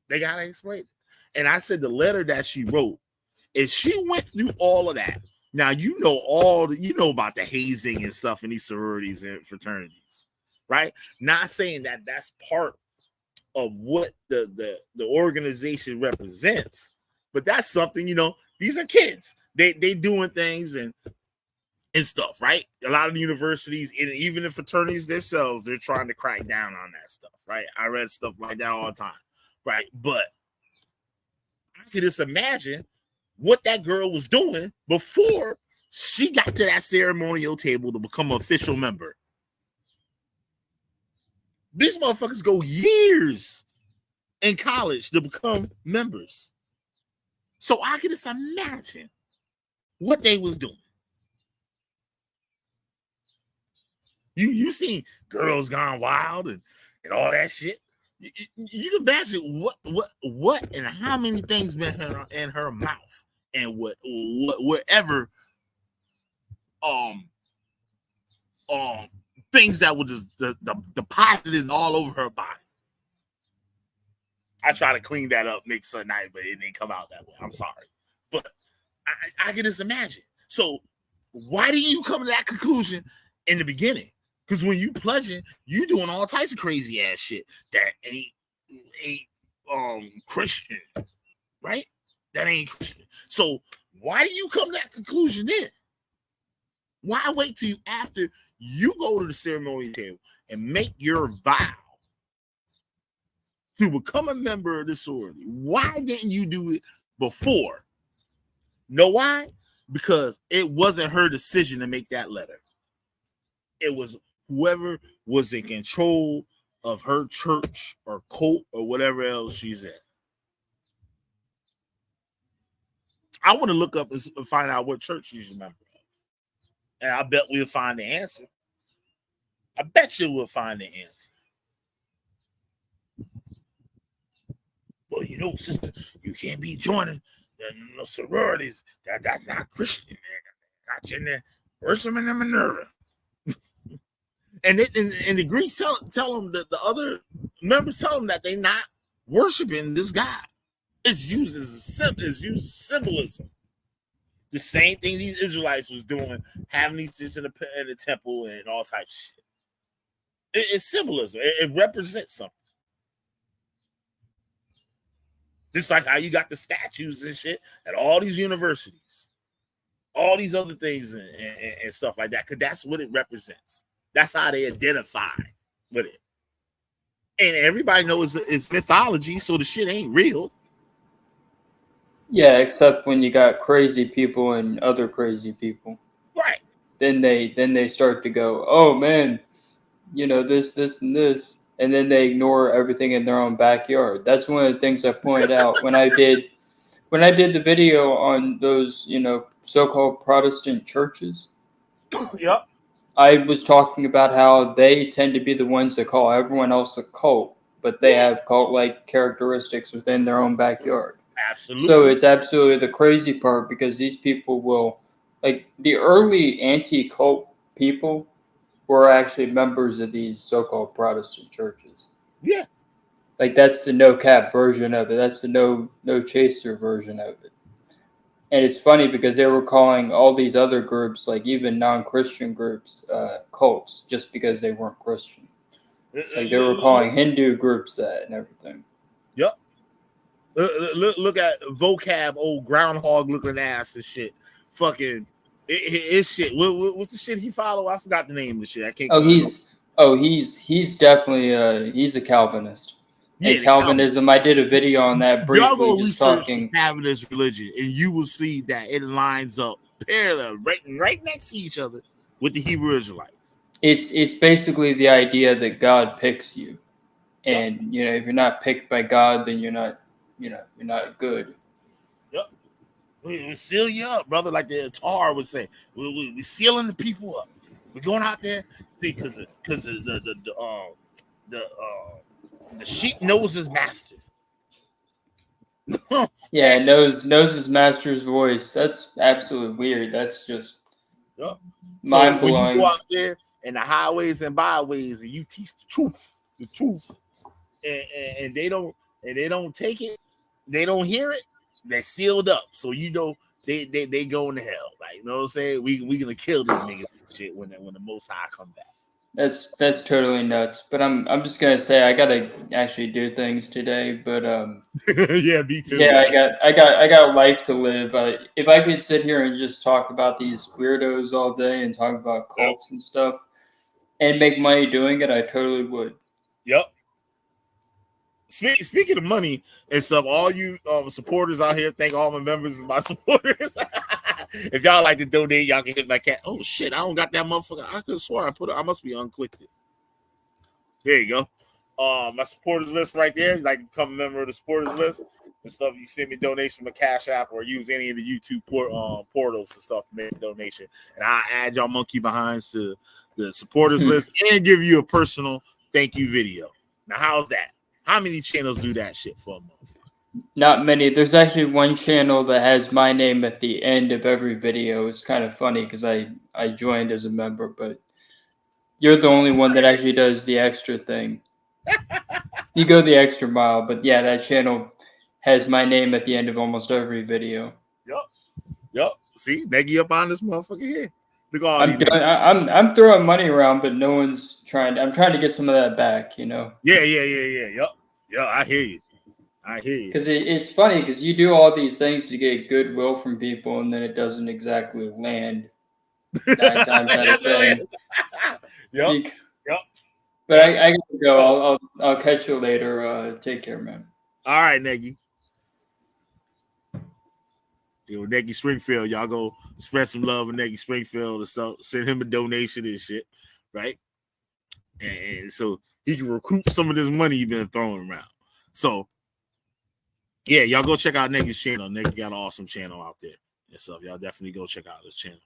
They gotta explain it. And I said the letter that she wrote, is she went through all of that. Now you know about the hazing and stuff in these sororities and fraternities, right? Not saying that that's part of what the organization represents, but that's something, these are kids. They doing things and stuff, right? A lot of the universities and even the fraternities themselves, they're trying to crack down on that stuff, right? I read stuff like that all the time, right? But I could just imagine what that girl was doing before she got to that ceremonial table to become an official member. These motherfuckers go years in college to become members. So I can just imagine what they was doing. You seen Girls Gone Wild and all that shit. You can imagine what and how many things been in her mouth and whatever things that were just deposited all over her body. I try to clean that up next night, but it didn't come out that way. I'm sorry, but I can just imagine. So why didn't you come to that conclusion in the beginning? Because when you pledging, you doing all types of crazy ass shit that ain't Christian, right? That ain't Christian. So why do you come to that conclusion then? Why wait till after you go to the ceremony table and make your vow to become a member of the sorority? Why didn't you do it before? Know why? Because it wasn't her decision to make that letter. It was whoever was in control of her church or cult or whatever else she's in. I want to look up and find out what church she's a member of. And I bet we'll find the answer. I bet you we'll find the answer. Well, sister, you can't be joining the sororities. That's not Christian. Got you in there. Worship in the Minerva. And the Greeks tell them that the other members tell them that they're not worshiping this God. It's used as symbolism. The same thing these Israelites was doing, having these just in the temple and all types of shit. It's symbolism. It represents something. Just like how you got the statues and shit at all these universities, all these other things and stuff like that, because that's what it represents. That's how they identify with it. And everybody knows it's mythology, so the shit ain't real. Yeah, except when you got crazy people and other crazy people. Right. Then they start to go, oh man, this and this, and then they ignore everything in their own backyard. That's one of the things I pointed out when I did the video on those, so-called Protestant churches. Yep. I was talking about how they tend to be the ones that call everyone else a cult, but they have cult-like characteristics within their own backyard. Absolutely. So it's absolutely the crazy part, because these people will, like the early anti-cult people were actually members of these so-called Protestant churches. Yeah. Like that's the no cap version of it. That's the no chaser version of it. And it's funny because they were calling all these other groups, like even non-Christian groups, cults, just because they weren't Christian. Like they were calling Hindu groups that and everything. Yep. Look at vocab, old groundhog looking ass and shit. Fucking it's shit. What's the shit he follow? I forgot the name of the shit. I can't. He's definitely he's a Calvinist. and Calvinism. I did a video on that briefly. Y'all go just research talking the Calvinist religion, and you will see that it lines up parallel, right next to each other with the Hebrew Israelites. It's basically the idea that God picks you, and you know, if you're not picked by God, then you're not good. Yep. We seal you up, brother, like the Tar would say. We sealing the people up. We're going out there, see, because the sheep knows his master. Yeah, knows his master's voice. That's absolutely weird. That's just mind blowing. So when you go out there in the highways and byways and you teach the truth, and they don't take it, they don't hear it, they're sealed up. So you know they going to hell. Like, you know what I'm saying? We gonna kill these niggas and shit when the Most High come back. That's totally nuts. But I'm just gonna say I gotta actually do things today. But yeah, me too. Yeah, I got life to live. If I could sit here and just talk about these weirdos all day and talk about cults and stuff and make money doing it, I totally would. Yep. Speaking of money and stuff, all you supporters out here, thank all my members and my supporters. If y'all like to donate, y'all can hit my cat. Oh shit, I don't got that motherfucker. I could have sworn I must be unclicked it. There you go. My supporters list right there. Like, become a member of the supporters list and stuff. You send me donation from a Cash App or use any of the YouTube portals and stuff to make a donation, and I'll add y'all monkey behinds to the supporters list and give you a personal thank you video. Now, how's that? How many channels do that shit for a month? Not many. There's actually one channel that has my name at the end of every video. It's kind of funny because I joined as a member, but you're the only one that actually does the extra thing. You go the extra mile, but yeah, that channel has my name at the end of almost every video. Yep. See, Neggy up on this motherfucker here. Look at all I'm throwing money around, but no one's trying. I'm trying to get some of that back, you know. Yeah. Yep. I hear you. Because it's funny because you do all these things to get goodwill from people, and then it doesn't exactly land 9 times out of 10. Yep. But I gotta go. I'll catch you later. Take care, man. All right, Neggy. With Neggy Springfield, y'all go spread some love with Neggy Springfield or so. Send him a donation and shit, right? And so he can recoup some of this money you've been throwing around. So, yeah, y'all go check out Neggy's channel. Neggy got an awesome channel out there and stuff. Y'all definitely go check out his channel.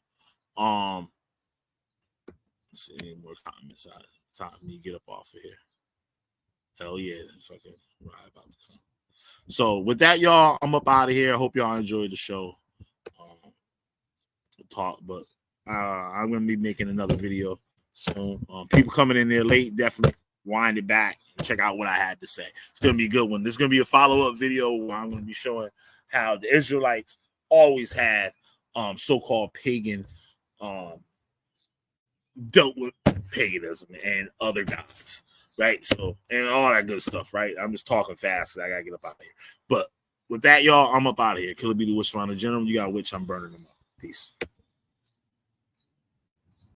Let's see any more comments. Time for me to get up off of here. Hell yeah, fucking ride about to come. So with that, y'all, I'm up out of here. I hope y'all enjoyed the show. But I'm gonna be making another video soon. People coming in there late, definitely wind it back and check out what I had to say. It's gonna be a good one. There's gonna be a follow-up video where I'm gonna be showing how the Israelites always had so-called pagan dealt with paganism and other gods. Right, so and all that good stuff, right? I'm just talking fast. I gotta get up out of here. But with that, y'all, I'm up out of here. Killer be the witch finder general. You got a witch. I'm burning them up. Peace.